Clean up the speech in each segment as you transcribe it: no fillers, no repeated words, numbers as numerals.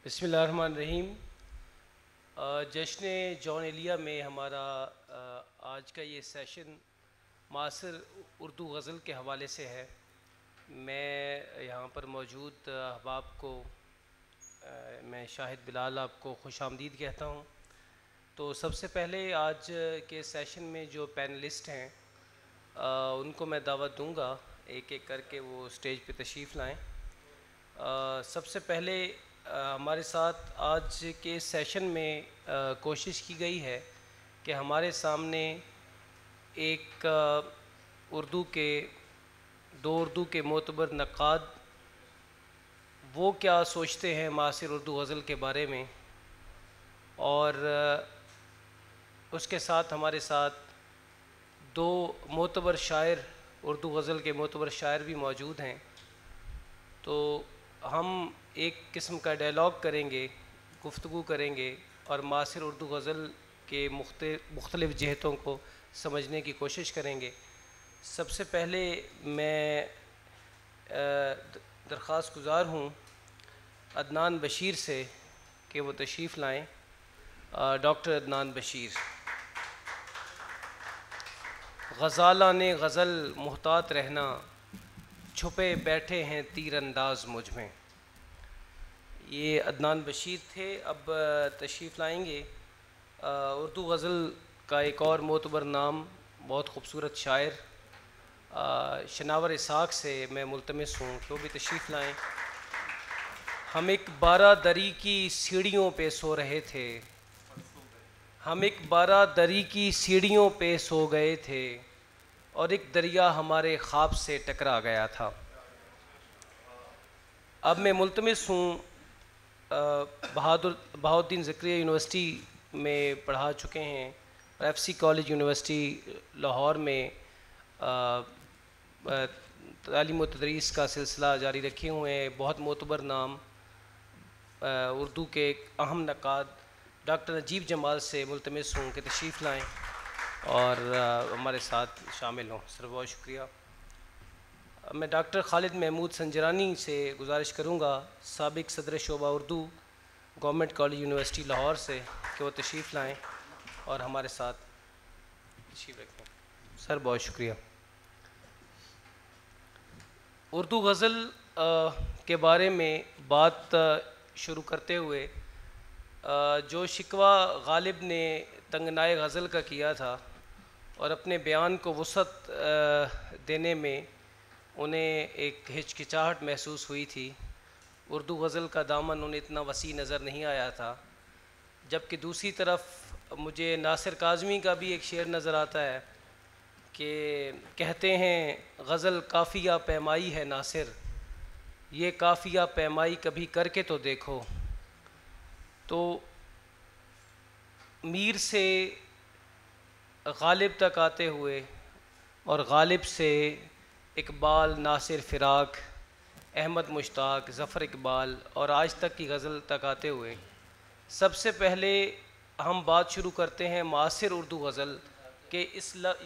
बिस्मिल्लाहिर्रहमानिर्रहीम। जश्न जॉन एलिया में हमारा आज का ये सेशन मासिर उर्दू गज़ल के हवाले से है। मैं यहाँ पर मौजूद अहबाब को मैं शाहिद बिलाल आपको खुश आमदीद कहता हूँ। तो सबसे पहले आज के सेशन में जो पैनलिस्ट हैं उनको मैं दावत दूँगा, एक एक करके वो स्टेज पे तशरीफ़ लाएँ। सबसे पहले हमारे साथ आज के सेशन में कोशिश की गई है कि हमारे सामने एक उर्दू के मोतबर नक़ाद वो क्या सोचते हैं मासिर उर्दू गज़ल के बारे में, और उसके साथ हमारे साथ दो मोतबर शायर, उर्दू गज़ल के मोतबर शायर भी मौजूद हैं। तो हम एक किस्म का डायलॉग करेंगे, गुफ्तगू करेंगे और मासिर उर्दू गज़ल के मुख्तलिफ़ जहतों को समझने की कोशिश करेंगे। सबसे पहले मैं दरख्वास्त गुज़ार हूँ अदनान बशीर से कि वो तशरीफ़ लाएँ। डॉक्टर अदनान बशीर। ग़ज़ाला ने गज़ल मुहतात रहना, छुपे बैठे हैं तीर अंदाज मुझ में। ये अदनान बशीर थे। अब तशरीफ़ लाएंगे उर्दू गज़ल का एक और मोतबर नाम, बहुत ख़ूबसूरत शायर शनावर इसाक़ से मैं मुल्तमिस हूँ कि वो भी तशरीफ़ लाएँ। हम एक बारादरी की सीढ़ियों पे सो रहे थे, हम एक बारादरी की सीढ़ियों पे सो गए थे और एक दरिया हमारे ख्वाब से टकरा गया था। अब मैं मुल्तमिस हूँ बहाउद्दीन ज़करिया यूनिवर्सिटी में पढ़ा चुके हैं और एफसी कॉलेज यूनिवर्सिटी लाहौर में तालीम व तदरीस का सिलसिला जारी रखे हुए हैं। बहुत मोतबर नाम उर्दू के अहम नक़ाद डॉक्टर नजीब जमाल से मुल्तमिस हूँ कि तशरीफ़ लाएँ और हमारे साथ शामिल हों। सर बहुत शुक्रिया। मैं डॉक्टर खालिद महमूद संजरानी से गुजारिश करूँगा, साबिक़ सदर शोबा Urdu government college university Lahore से, कि वो तशरीफ़ लाएँ और हमारे साथ तशरीफ़ रखें। सर बहुत शुक्रिया। उर्दू गज़ल के बारे में बात शुरू करते हुए जो शिकवा गालिब ने तंगनाए गज़ल का किया था और अपने बयान को वसअत देने में उन्हें एक हिचकिचाहट महसूस हुई थी। उर्दू गज़ल का दामन उन्हें इतना वसी नज़र नहीं आया था। जबकि दूसरी तरफ मुझे नासिर काज़मी का भी एक शेर नज़र आता है कि कहते हैं गज़ल काफ़िया पैमाई है नासिर, ये काफ़िया पैमाई कभी करके तो देखो। तो मीर से गालिब तक आते हुए और गालिब से इकबाल, नासिर फ़िराक, अहमद मुश्ताक, ज़फ़र इकबाल और आज तक की गज़ल तक आते हुए सबसे पहले हम बात शुरू करते हैं मासिर उर्दू गज़ल के।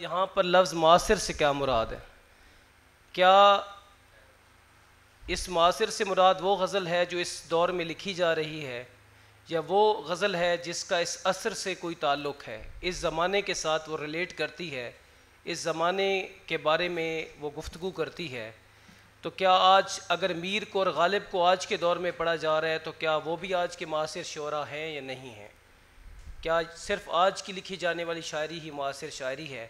यहाँ पर लफ्ज़ मासिर से क्या मुराद है? क्या इस मासिर से मुराद वो गज़ल है जो इस दौर में लिखी जा रही है, या वो गज़ल है जिसका इस असर से कोई ताल्लुक़ है, इस ज़माने के साथ वो रिलेट करती है, इस ज़माने के बारे में वो गुफ्तगू करती है? तो क्या आज अगर मीर को और गालिब को आज के दौर में पढ़ा जा रहा है तो क्या वो भी आज के मासिर शुरा हैं या नहीं हैं? क्या सिर्फ़ आज की लिखी जाने वाली शायरी ही मासिर शायरी है?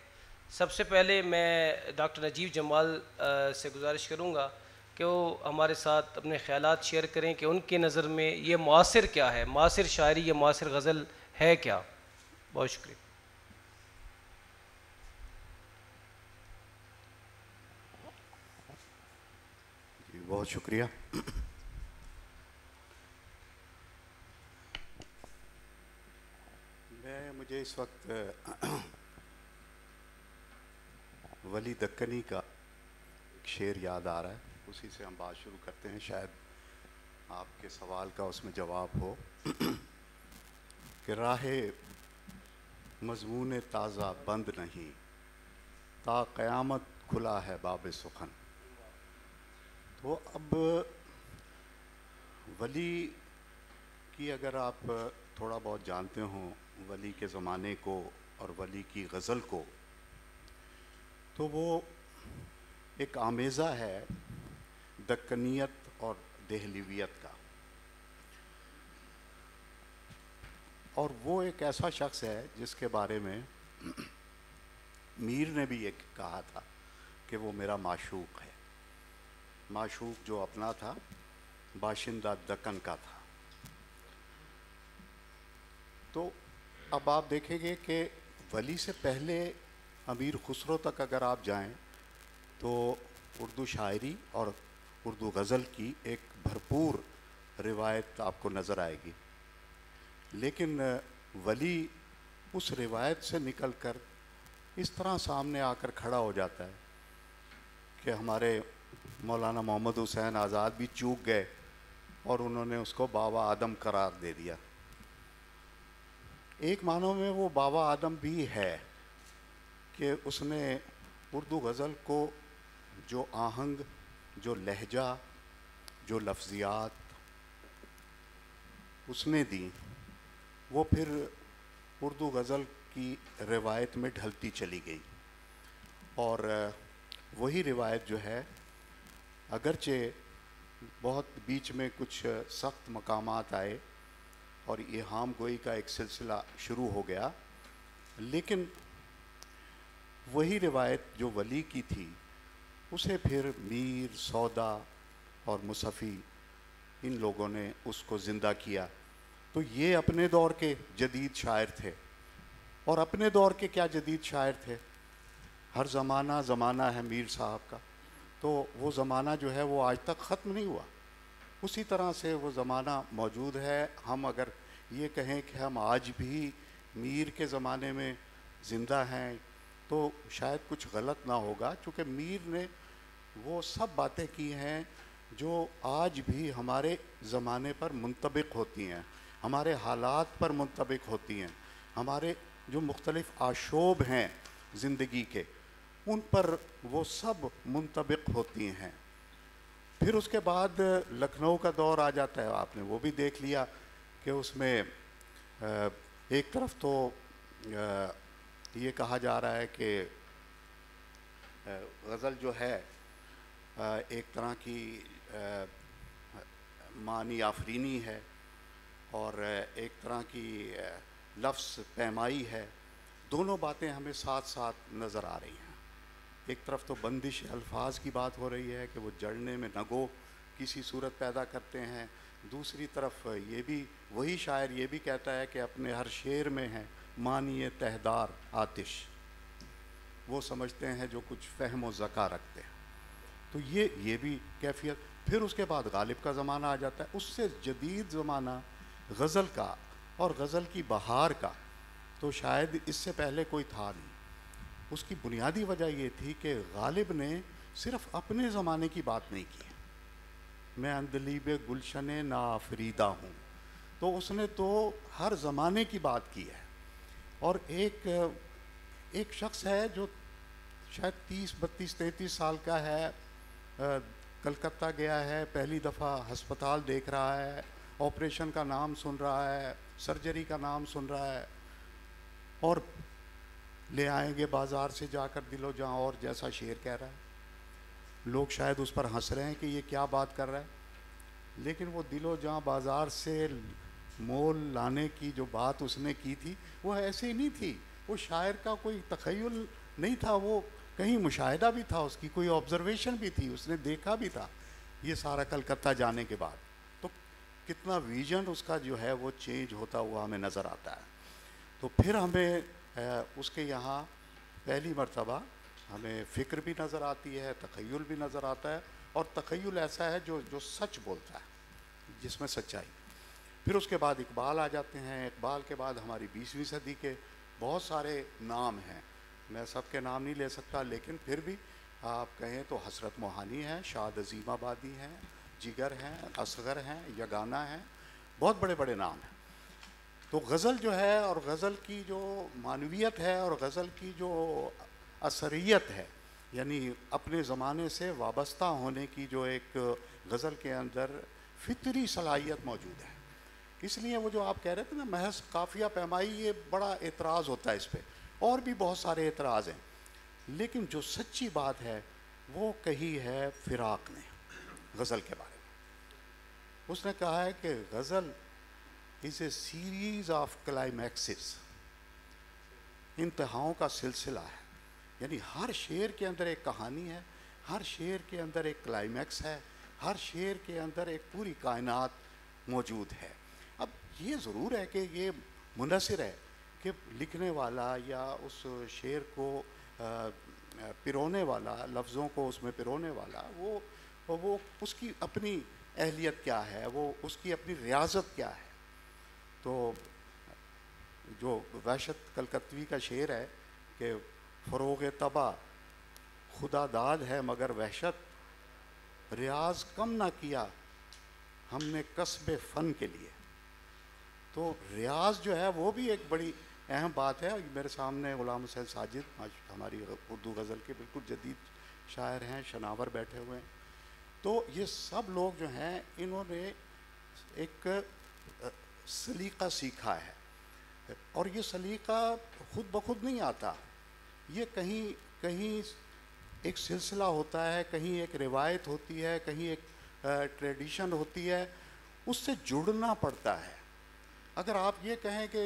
सबसे पहले मैं डॉक्टर नजीब जमाल से गुजारिश करूँगा कि वो हमारे साथ अपने ख़यालात शेयर करें कि उनके नज़र में ये मासिर क्या है, मासिर शायरी या मासिर गज़ल है क्या? बहुत शुक्रिया। बहुत शुक्रिया। मुझे इस वक्त वली दक्कनी का एक शेर याद आ रहा है, उसी से हम बात शुरू करते हैं। शायद आपके सवाल का उसमें जवाब हो कि राहे मज़मून ताज़ा बंद नहीं, ता क़यामत खुला है बाब सुखन। तो अब वली कि अगर आप थोड़ा बहुत जानते हो वली के ज़माने को और वली की गज़ल को, तो वो एक आमेज़ा है दक्कनियत और देहलीवियत का। और वो एक ऐसा शख्स है जिसके बारे में मीर ने भी एक कहा था कि वो मेरा माशूक है। माशूक जो अपना था, बाशिंदा दक्कन का था। तो अब आप देखेंगे कि वली से पहले अमीर खुसरो तक अगर आप जाएं तो उर्दू शायरी और उर्दू गज़ल की एक भरपूर रिवायत आपको नज़र आएगी। लेकिन वली उस रिवायत से निकलकर इस तरह सामने आकर खड़ा हो जाता है कि हमारे मौलाना मोहम्मद हुसैन आज़ाद भी चूक गए और उन्होंने उसको बाबा आदम करार दे दिया। एक मानों में वो बाबा आदम भी है कि उसने उर्दू गज़ल को जो आहंग, जो लहजा, जो लफ्ज़ियात उसने दी, वो फिर उर्दू गज़ल की रिवायत में ढलती चली गई। और वही रिवायत जो है, अगरचे बहुत बीच में कुछ सख्त मकामात आए और इल्हाम गोई का एक सिलसिला शुरू हो गया, लेकिन वही रिवायत जो वली की थी उसे फिर मीर, सौदा और मुसफ़ी इन लोगों ने उसको ज़िंदा किया। तो ये अपने दौर के जदीद शायर थे। और अपने दौर के क्या जदीद शायर थे, हर ज़माना ज़माना है मीर साहब का। तो वो ज़माना जो है वो आज तक ख़त्म नहीं हुआ, उसी तरह से वो ज़माना मौजूद है। हम अगर ये कहें कि हम आज भी मीर के ज़माने में ज़िंदा हैं तो शायद कुछ गलत ना होगा, क्योंकि मीर ने वो सब बातें की हैं जो आज भी हमारे ज़माने पर मुंतबिक होती हैं, हमारे हालात पर मुंतबिक होती हैं, हमारे जो मुख्तलिफ़ आशोब हैं ज़िंदगी के, उन पर वो सब मुंतबिक होती हैं। फिर उसके बाद लखनऊ का दौर आ जाता है, आपने वो भी देख लिया कि उसमें एक तरफ तो ये कहा जा रहा है कि गज़ल जो है एक तरह की मानी आफरीनी है और एक तरह की लफ्ज़ पैमाई है। दोनों बातें हमें साथ साथ नज़र आ रही हैं। एक तरफ तो बंदिश अल्फाज की बात हो रही है कि वो जड़ने में नगो किसी सूरत पैदा करते हैं, दूसरी तरफ ये भी वही शायर ये भी कहता है कि अपने हर शेर में है मानिए तहदार आतिश, वो समझते हैं जो कुछ फ़हम व ज़का रखते हैं। तो ये भी कैफियत। फिर उसके बाद गालिब का ज़माना आ जाता है, उससे जदीद ज़माना गज़ल का और गज़ल की बहार का तो शायद इससे पहले कोई था नहीं। उसकी बुनियादी वजह ये थी कि गालिब ने सिर्फ़ अपने ज़माने की बात नहीं की, मैं अंदलीब गुलशन ना आफरीदा हूँ, तो उसने तो हर ज़माने की बात की है। और एक शख्स है जो शायद 30, 32, 33 साल का है, कलकत्ता गया है, पहली दफ़ा हस्पताल देख रहा है, ऑपरेशन का नाम सुन रहा है, सर्जरी का नाम सुन रहा है, और ले आएंगे बाज़ार से जाकर दिलो जहाँ, और जैसा शेर कह रहा है। लोग शायद उस पर हंस रहे हैं कि ये क्या बात कर रहा है, लेकिन वो दिलो जहाँ बाज़ार से मोल लाने की जो बात उसने की थी वो ऐसे ही नहीं थी। वो शायर का कोई तख़य्युल नहीं था, वो कहीं मुशाहिदा भी था, उसकी कोई ऑब्ज़र्वेशन भी थी, उसने देखा भी था ये सारा कलकत्ता जाने के बाद। तो कितना विजन उसका जो है वो चेंज होता हुआ हमें नज़र आता है। तो फिर हमें उसके यहाँ पहली मर्तबा हमें फ़िक्र भी नज़र आती है, तख़य्युल भी नज़र आता है, और तख़य्युल ऐसा है जो सच बोलता है, जिसमें सच्चाई। फिर उसके बाद इकबाल आ जाते हैं। इकबाल के बाद हमारी 20वीं सदी के बहुत सारे नाम हैं, मैं सबके नाम नहीं ले सकता, लेकिन फिर भी आप कहें तो हसरत मोहानी हैं, शाद अज़ीमाबादी हैं, जिगर हैं, असगर हैं, यगाना हैं, बहुत बड़े बड़े नाम हैं। तो गज़ल जो है और गज़ल की जो मानवियत है और गज़ल की जो असरियत है, यानी अपने ज़माने से वाबस्ता होने की जो एक गज़ल के अंदर फितरी सलाहियत मौजूद है, इसलिए वो जो आप कह रहे थे ना महज काफिया पैमाई, ये बड़ा एतराज़ होता है इस पर, और भी बहुत सारे एतराज़ हैं। लेकिन जो सच्ची बात है वो कही है फिराक ने गज़ल के बारे में। उसने कहा है कि ghazal is a series of climaxes, इंतहाओं का सिलसिला है। यानी हर शेर के अंदर एक कहानी है, हर शेर के अंदर एक क्लाइमैक्स है, हर शेर के अंदर एक पूरी कायनात मौजूद है। अब ये ज़रूर है कि ये मुनसिर है कि लिखने वाला या उस शेर को पिरोने वाला, लफ्ज़ों को उसमें पिरोने वाला, वो उसकी अपनी अहलियत क्या है, वो उसकी अपनी रियाजत क्या है। तो जो वहशत कलकत्वी का शेर है कि फ़रोग़ तबा खुदा दाद है मगर वहशत, रियाज कम ना किया हमने कस्बे फ़न के लिए। तो रियाज जो है वो भी एक बड़ी अहम बात है। मेरे सामने ग़ुलाम हुसैन साजिद, आज हमारी उर्दू गज़ल के बिल्कुल जदीद शायर हैं, शनावर बैठे हुए हैं। तो ये सब लोग जो हैं इन्होंने एक सलीक़ा सीखा है, और ये सलीक़ा खुद ब खुद नहीं आता, ये कहीं कहीं एक सिलसिला होता है, कहीं एक रिवायत होती है, कहीं एक ट्रेडिशन होती है, उससे जुड़ना पड़ता है। अगर आप ये कहें कि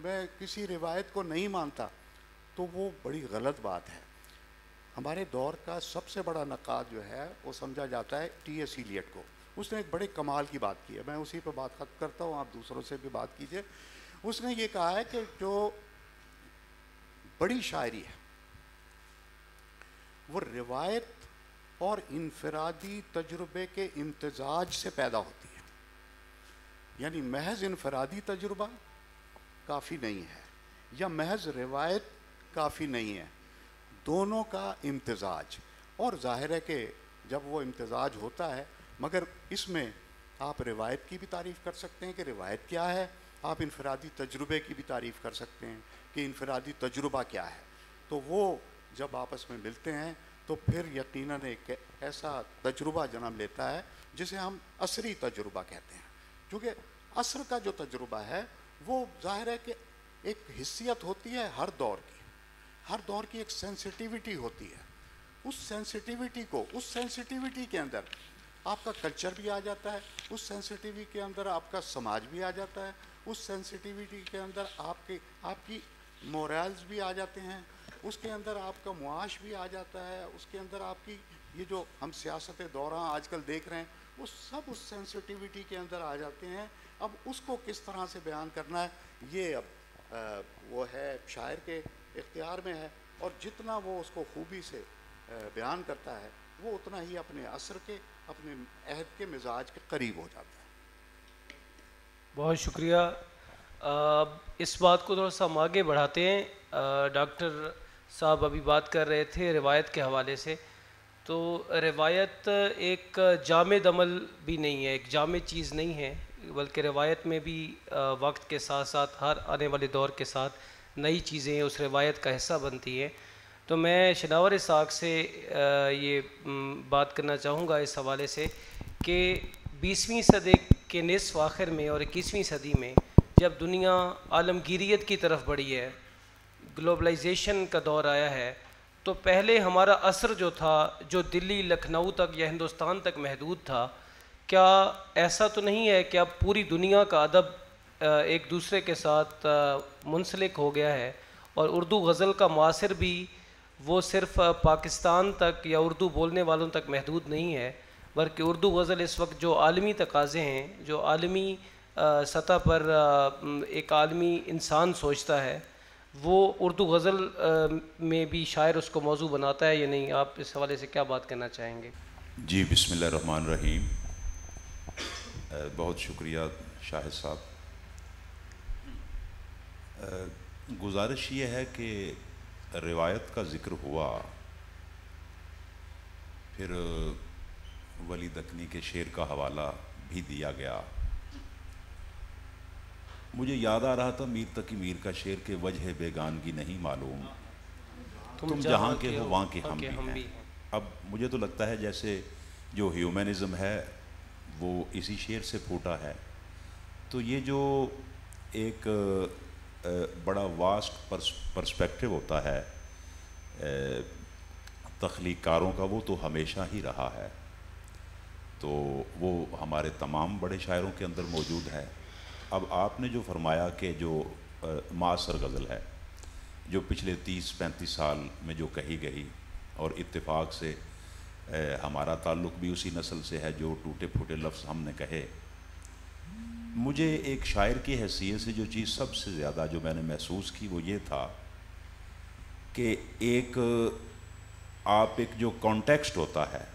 मैं किसी रिवायत को नहीं मानता तो वो बड़ी गलत बात है। हमारे दौर का सबसे बड़ा नक़ाद जो है वो समझा जाता है टी.एस. इलियट को। उसने एक बड़े कमाल की बात की है, मैं उसी पर बात करता हूँ, आप दूसरों से भी बात कीजिए। उसने ये कहा है कि जो बड़ी शायरी है वो रिवायत और इनफरादी तजुर्बे के इम्तिजाज से पैदा होती है। यानी महज इनफरादी तजुर्बा काफ़ी नहीं है या महज रिवायत काफ़ी नहीं है, दोनों का इम्तिजाज। और ज़ाहिर है कि जब वो इम्तिजाज होता है, मगर इसमें आप रिवायत की भी तारीफ़ कर सकते हैं कि रिवायत क्या है, आप इनफरादी तजुर्बे की भी तारीफ़ कर सकते हैं कि इनफरादी तजुर्बा क्या है। तो वो जब आपस में मिलते हैं तो फिर यकीनन एक ऐसा तजुर्बा जन्म लेता है जिसे हम असरी तजुर्बा कहते हैं। क्योंकि असर का जो तजुर्बा है वो ज़ाहिर है कि एक हिस्सियत होती है हर दौर की, हर दौर की एक सेंसिटिविटी होती है। उस सेंसिटिविटी के अंदर आपका कल्चर भी आ जाता है, उस सेंसिटिविटी के अंदर आपका समाज भी आ जाता है, उस सेंसिटिविटी के अंदर आपकी मोरल्स भी आ जाते हैं, उसके अंदर आपका मुआश भी आ जाता है, उसके अंदर आपकी ये जो हम सियासत दौरान आजकल देख रहे हैं वो सब उस सेंसिटिविटी के अंदर आ जाते हैं। अब उसको किस तरह से बयान करना है ये अब वो है शायर के इख्तियार में है, और जितना वो उसको खूबी से बयान करता है वो उतना ही अपने असर के, अपने अहद के मिजाज के करीब हो जाता है। बहुत शुक्रिया। इस बात को थोड़ा सा हम आगे बढ़ाते हैं। डॉक्टर साहब अभी बात कर रहे थे रिवायत के हवाले से, तो रिवायत एक जामिद अमल भी नहीं है, एक जामिद चीज़ नहीं है, बल्कि रिवायत में भी वक्त के साथ साथ हर आने वाले दौर के साथ नई चीज़ें उस रिवायत का हिस्सा बनती हैं। तो मैं शनावर इसाक से ये बात करना चाहूँगा इस हवाले से कि 20वीं सदी के निस्फ़ आखिर में और 21वीं सदी में जब दुनिया आलमगीरियत की तरफ बढ़ी है, ग्लोबलाइजेशन का दौर आया है, तो पहले हमारा असर जो था, जो दिल्ली लखनऊ तक या हिंदुस्तान तक महदूद था, क्या ऐसा तो नहीं है कि अब पूरी दुनिया का अदब एक दूसरे के साथ मुंसलिक हो गया है और उर्दू गज़ल का मुआसिर भी वो सिर्फ़ पाकिस्तान तक या उर्दू बोलने वालों तक महदूद नहीं है, बल्कि उर्दू गज़ल इस वक्त जो आलमी तकाज़े हैं, जो आलमी सतह पर एक आलमी इंसान सोचता है, वो उर्दू गज़ल में भी शायर उसको मौजू बनाता है या नहीं? आप इस हवाले से क्या बात करना चाहेंगे? जी, बिस्मिल्लाहिर्रहमानिर्रहीम। बहुत शुक्रिया शाहिद साहब। गुजारिश ये है कि रिवायत का ज़िक्र हुआ, फिर वली दक्कनी के शेर का हवाला भी दिया गया। मुझे याद आ रहा था मीर तकी मीर का शेर के वजह बेगानगी नहीं मालूम, तुम जहाँ के हो वहाँ के हम भी हैं। अब मुझे तो लगता है जैसे जो ह्यूमनिज़म है वो इसी शेर से फूटा है, तो ये जो एक बड़ा वास्ट पर्सपेक्टिव होता है तख्लीकारों का, वो तो हमेशा ही रहा है। तो वो हमारे तमाम बड़े शायरों के अंदर मौजूद है। अब आपने जो फरमाया कि जो मासर गज़ल है, जो पिछले 30-35 साल में जो कही गई, और इत्तेफाक से हमारा ताल्लुक़ भी उसी नस्ल से है जो टूटे फूटे लफ्ज़ हमने कहे। मुझे एक शायर की हैसियत से जो चीज़ सबसे ज़्यादा जो मैंने महसूस की वो ये था कि आप एक जो कॉन्टेक्स्ट होता है,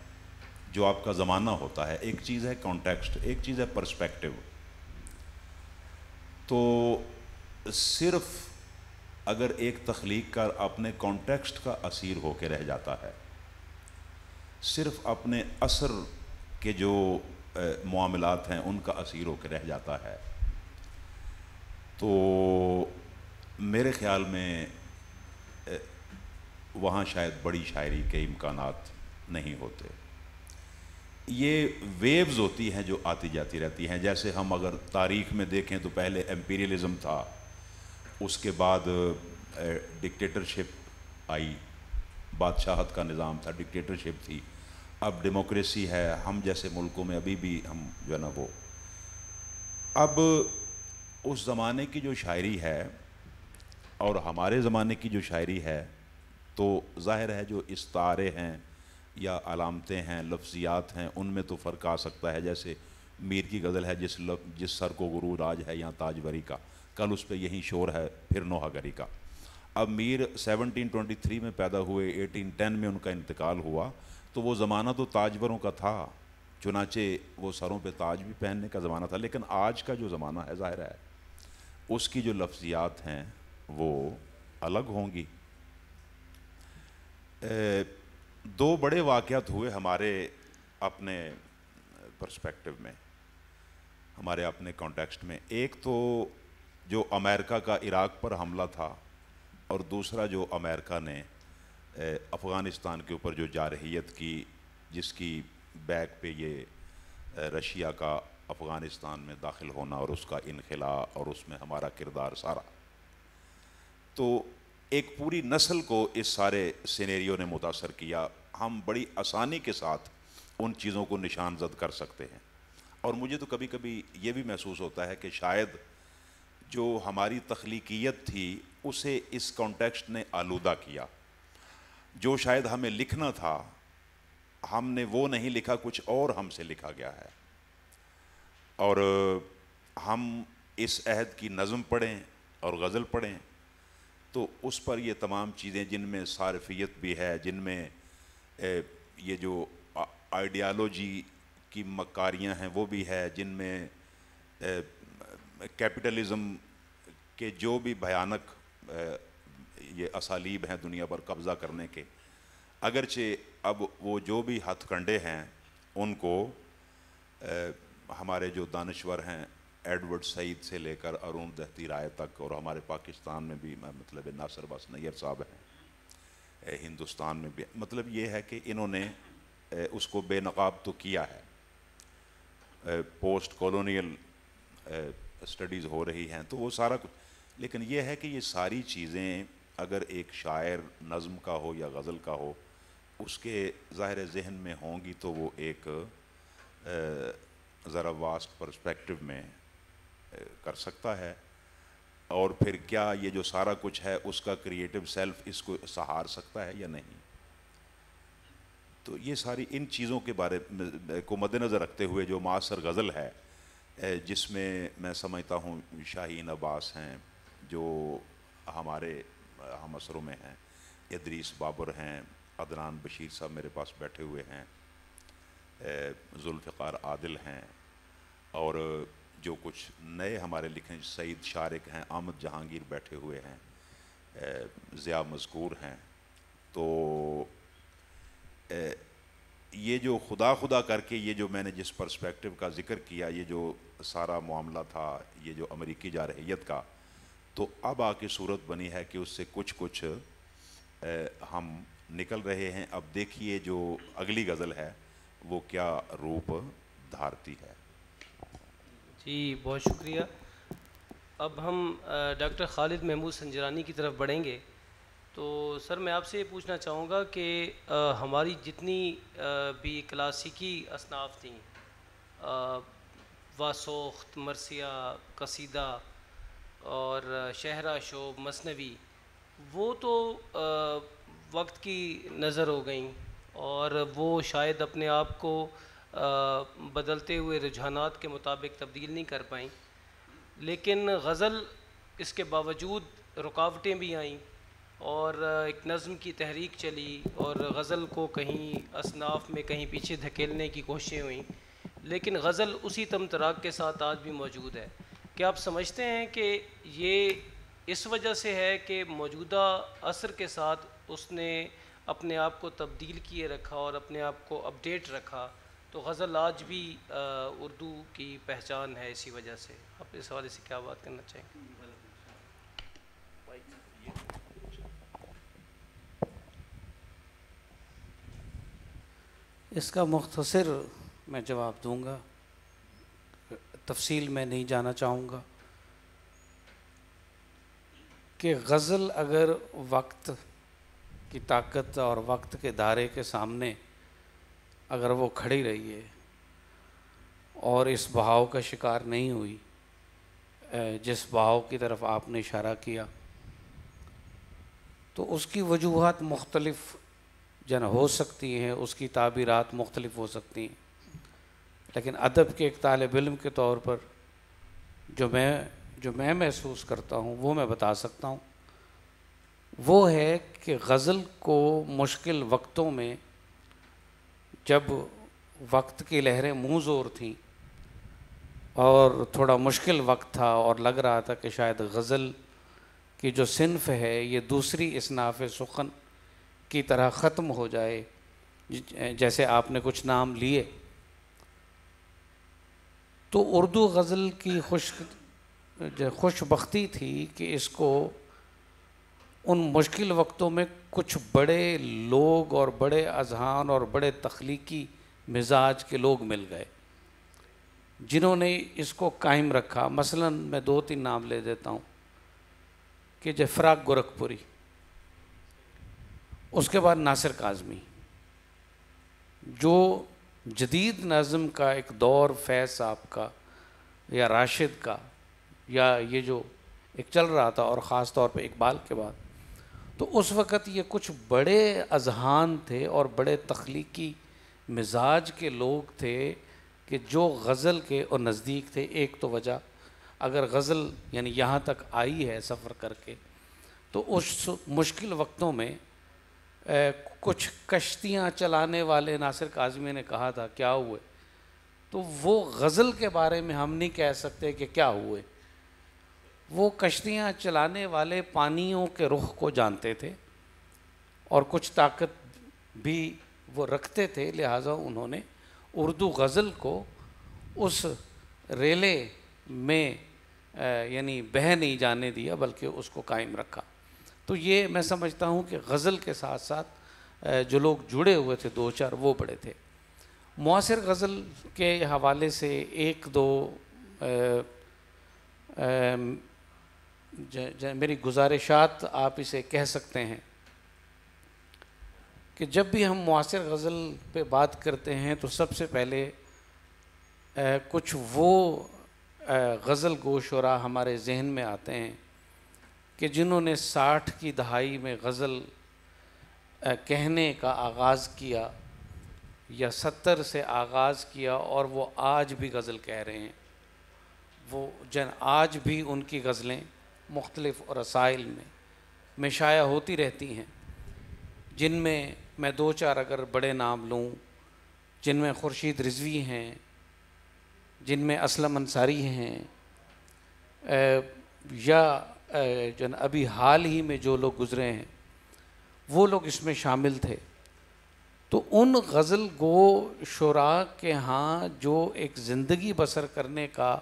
जो आपका ज़माना होता है, एक चीज़ है कॉन्टेक्स्ट, एक चीज़ है पर्सपेक्टिव। तो सिर्फ अगर एक तख्लीक का अपने कॉन्टेक्स्ट का असीर होकर रह जाता है, सिर्फ अपने असर के जो मामलात हैं उनका असीर होकर रह जाता है, तो मेरे ख़्याल में वहाँ शायद बड़ी शायरी के इम्कानात नहीं होते। ये वेव्स होती हैं जो आती जाती रहती हैं। जैसे हम अगर तारीख़ में देखें तो पहले एम्पीरियलिज़म था, उसके बाद डिक्टेटरशिप आई, बादशाहत का निज़ाम था, डिक्टेटरशिप थी, अब डेमोक्रेसी है। हम जैसे मुल्कों में अभी भी हम जो है ना वो, अब उस ज़माने की जो शायरी है और हमारे ज़माने की जो शायरी है, तो ज़ाहिर है जो इस्तारे हैं या अलामतें हैं, लफ्ज़ियात हैं, उनमें तो फ़र्क आ सकता है। जैसे मीर की गज़ल है, जिस सर को गुरूर आज है यहाँ ताजवरी का, कल उस पर यही शोर है फिर नोहागरी का। अब मीर 1723 में पैदा हुए, 1810 में उनका इंतकाल हुआ, तो वो ज़माना तो ताजवरों का था, चुनाचे वो सरों पे ताज भी पहनने का ज़माना था। लेकिन आज का जो ज़माना है, ज़ाहिर है उसकी जो लफ्ज़ियात हैं वो अलग होंगी। दो बड़े वाक़यात हुए हमारे अपने पर्सपेक्टिव में, हमारे अपने कॉन्टेक्स्ट में। एक तो जो अमेरिका का इराक़ पर हमला था, और दूसरा जो अमेरिका ने अफ़गानिस्तान के ऊपर जो जारहियत की, जिसकी बैक पे ये रशिया का अफ़गानिस्तान में दाखिल होना और उसका इनखिला और उसमें हमारा किरदार सारा, तो एक पूरी नस्ल को इस सारे सिनेरियो ने मुतासर किया। हम बड़ी आसानी के साथ उन चीज़ों को निशानजद कर सकते हैं। और मुझे तो कभी कभी ये भी महसूस होता है कि शायद जो हमारी तख्लीकियत थी उसे इस कॉन्टेक्स्ट ने आलूदा किया। जो शायद हमें लिखना था, हमने वो नहीं लिखा, कुछ और हमसे लिखा गया है। और हम इस अहद की नज़म पढ़ें और गज़ल पढ़ें तो उस पर ये तमाम चीज़ें, जिनमें सारफियत भी है, जिनमें ये जो आइडियालॉजी की मकारियाँ हैं वो भी है, जिनमें कैपिटलिज़म के जो भी भयानक ये असालीब हैं दुनिया पर कब्ज़ा करने के, अगरचे अब वो जो भी हथकंडे हैं उनको हमारे जो दानश्वर हैं, एडवर्ड सईद से लेकर अरुणधती राय तक, और हमारे पाकिस्तान में भी मतलब नासिर अब्बास नैयर साहब हैं, हिंदुस्तान में भी, मतलब ये है कि इन्होंने उसको बेनकाब तो किया है। पोस्ट कॉलोनियल स्टडीज़ हो रही हैं तो वो सारा कुछ, लेकिन ये है कि ये सारी चीज़ें अगर एक शायर नज़म का हो या गज़ल का हो, उसके ज़ाहिर ज़हन में होंगी तो वो एक ज़रा वास्ट पर्सपेक्टिव में कर सकता है। और फिर क्या ये जो सारा कुछ है उसका क्रिएटिव सेल्फ इसको सहार सकता है या नहीं। तो ये सारी इन चीज़ों के बारे में को मद्देनज़र रखते हुए जो मासर गज़ल है, जिसमें मैं समझता हूँ शाहीन अब्बास हैं जो हमारे हम असरों में हैं, इदरीस बाबर हैं, अदनान बशीर साहब मेरे पास बैठे हुए हैं, जुल्फ़िकार आदिल हैं, और जो कुछ नए हमारे लिखे सईद शारिक हैं, आमद जहांगीर बैठे हुए हैं, ज़िया मज़कूर हैं। तो ये जो खुदा खुदा करके ये जो मैंने जिस पर्सपेक्टिव का ज़िक्र किया, ये जो सारा मामला था, ये जो अमेरिकी जारहियत का, तो अब आके सूरत बनी है कि उससे कुछ कुछ हम निकल रहे हैं। अब देखिए जो अगली गज़ल है वो क्या रूप धारती है। जी बहुत शुक्रिया। अब हम डॉक्टर खालिद महमूद संजरानी की तरफ बढ़ेंगे। तो सर मैं आपसे ये पूछना चाहूँगा कि हमारी जितनी भी क्लासिकी असनाफ़ थी, वासोख्त, मरसिया, कसीदा और शहरा शोब, मसनवी, वो तो वक्त की नज़र हो गई और वो शायद अपने आप को बदलते हुए रुझानात के मुताबिक तब्दील नहीं कर पाई। लेकिन गज़ल इसके बावजूद रुकावटें भी आईं और एक नज़्म की तहरीक चली और गज़ल को कहीं असनाफ़ में कहीं पीछे धकेलने की कोशिशें हुई, लेकिन गज़ल उसी तमतराक के साथ आज भी मौजूद है। क्या आप समझते हैं कि ये इस वजह से है कि मौजूदा असर के साथ उसने अपने आप को तब्दील किए रखा और अपने आप को अपडेट रखा, तो गज़ल आज भी उर्दू की पहचान है इसी वजह से? आप इस हवाले से क्या बात करना चाहेंगे? इसका मुख्तसर मैं जवाब दूंगा, तफसील में नहीं जाना चाहूँगा कि गज़ल अगर वक्त की ताकत और वक्त के दायरे के सामने अगर वो खड़ी रही है और इस बहाव का शिकार नहीं हुई जिस बहाव की तरफ आपने इशारा किया, तो उसकी वजूहात मुख्तलिफ जन हो सकती हैं, उसकी ताबीरात मुख्तलिफ हो सकती हैं। लेकिन अदब के एक तालिब इल्म के तौर पर जो मैं महसूस करता हूँ वो मैं बता सकता हूँ। वो है कि गज़ल को मुश्किल वक्तों में, जब वक्त की लहरें मुँह ज़ोर थीं और थोड़ा मुश्किल वक्त था और लग रहा था कि शायद गज़ल की जो सिन्फ़ है ये दूसरी इसनाफ़ सुखन की तरह ख़त्म हो जाए, जैसे आपने कुछ नाम लिए, तो उर्दू गज़ल की खुशबख्ती थी कि इसको उन मुश्किल वक्तों में कुछ बड़े लोग और बड़े अज़हान और बड़े तख्लीकी मिजाज के लोग मिल गए जिन्होंने इसको कायम रखा। मसलन मैं 2-3 नाम ले देता हूँ कि जफराक गोरखपुरी, उसके बाद नासिर काज़मी, जो जदीद नज़्म का एक दौर फैज़ साहब का या राशिद का या ये जो एक चल रहा था और ख़ास तौर पे इकबाल के बाद, तो उस वक़्त ये कुछ बड़े अज़हान थे और बड़े तख्लीकी मिजाज के लोग थे कि जो गज़ल के और नज़दीक थे। एक तो वजह, अगर गज़ल यानी यहाँ तक आई है सफ़र करके, तो उस मुश्किल वक्तों में कुछ कश्तियाँ चलाने वाले, नासिर काज़मी ने कहा था क्या हुए, तो वो गज़ल के बारे में हम नहीं कह सकते कि क्या हुए। वो कश्तियाँ चलाने वाले पानियों के रुख को जानते थे और कुछ ताकत भी वो रखते थे, लिहाजा उन्होंने उर्दू गज़ल को उस रेले में यानी बह नहीं जाने दिया, बल्कि उसको कायम रखा। तो ये मैं समझता हूँ कि गज़ल के साथ साथ जो लोग जुड़े हुए थे 2-4 वो बड़े थे। मुआसिर गज़ल के हवाले से 1-2 मेरी गुजारिशात आप इसे कह सकते हैं कि जब भी हम मुआसिर गज़ल पे बात करते हैं तो सबसे पहले कुछ वो गज़ल गो शुरा हमारे जहन में आते हैं कि जिन्होंने 60 की दहाई में गज़ल कहने का आगाज़ किया या 70 से आगाज़ किया और वो आज भी गज़ल कह रहे हैं। वो जन आज भी उनकी गज़लें मुख्तलिफ़ रसाइल में शाया होती रहती हैं, जिनमें मैं 2-4 अगर बड़े नाम लूँ, जिनमें खुर्शीद रिज़वी हैं, जिनमें असलम अंसारी हैं, या जन अभी हाल ही में जो लोग गुज़रे हैं वो लोग इसमें शामिल थे। तो उन गज़ल गो शुरा के यहाँ जो एक ज़िंदगी बसर करने का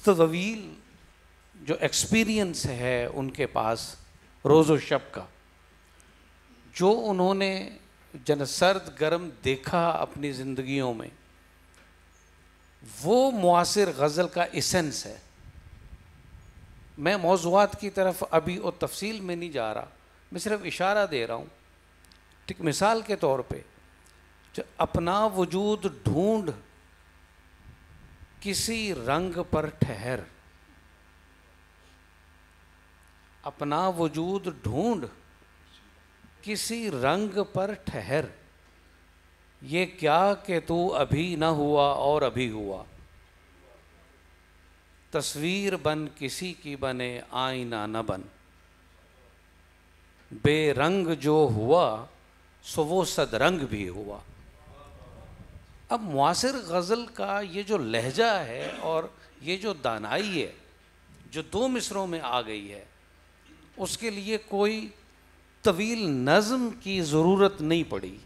तवील जो एक्सपीरियंस है उनके पास रोज़ व शब का, जो उन्होंने जन सर्द गर्म देखा अपनी ज़िंदगियों में, वो मुआसिर गज़ल का इसेंस है। मैं मौज़ूआत की तरफ अभी और तफसील में नहीं जा रहा, मैं सिर्फ इशारा दे रहा हूँ। ठीक, मिसाल के तौर पे अपना वजूद ढूंढ किसी रंग पर ठहर, अपना वजूद ढूंढ किसी रंग पर ठहर, ये क्या कि तू अभी न हुआ और अभी हुआ, तस्वीर बन किसी की बने आईना न बन, बेरंग जो हुआ सो वो सदरंग भी हुआ। अब मुआसिर गज़ल का ये जो लहजा है और ये जो दानाई है जो दो मिसरों में आ गई है, उसके लिए कोई तवील नज़म की ज़रूरत नहीं पड़ी।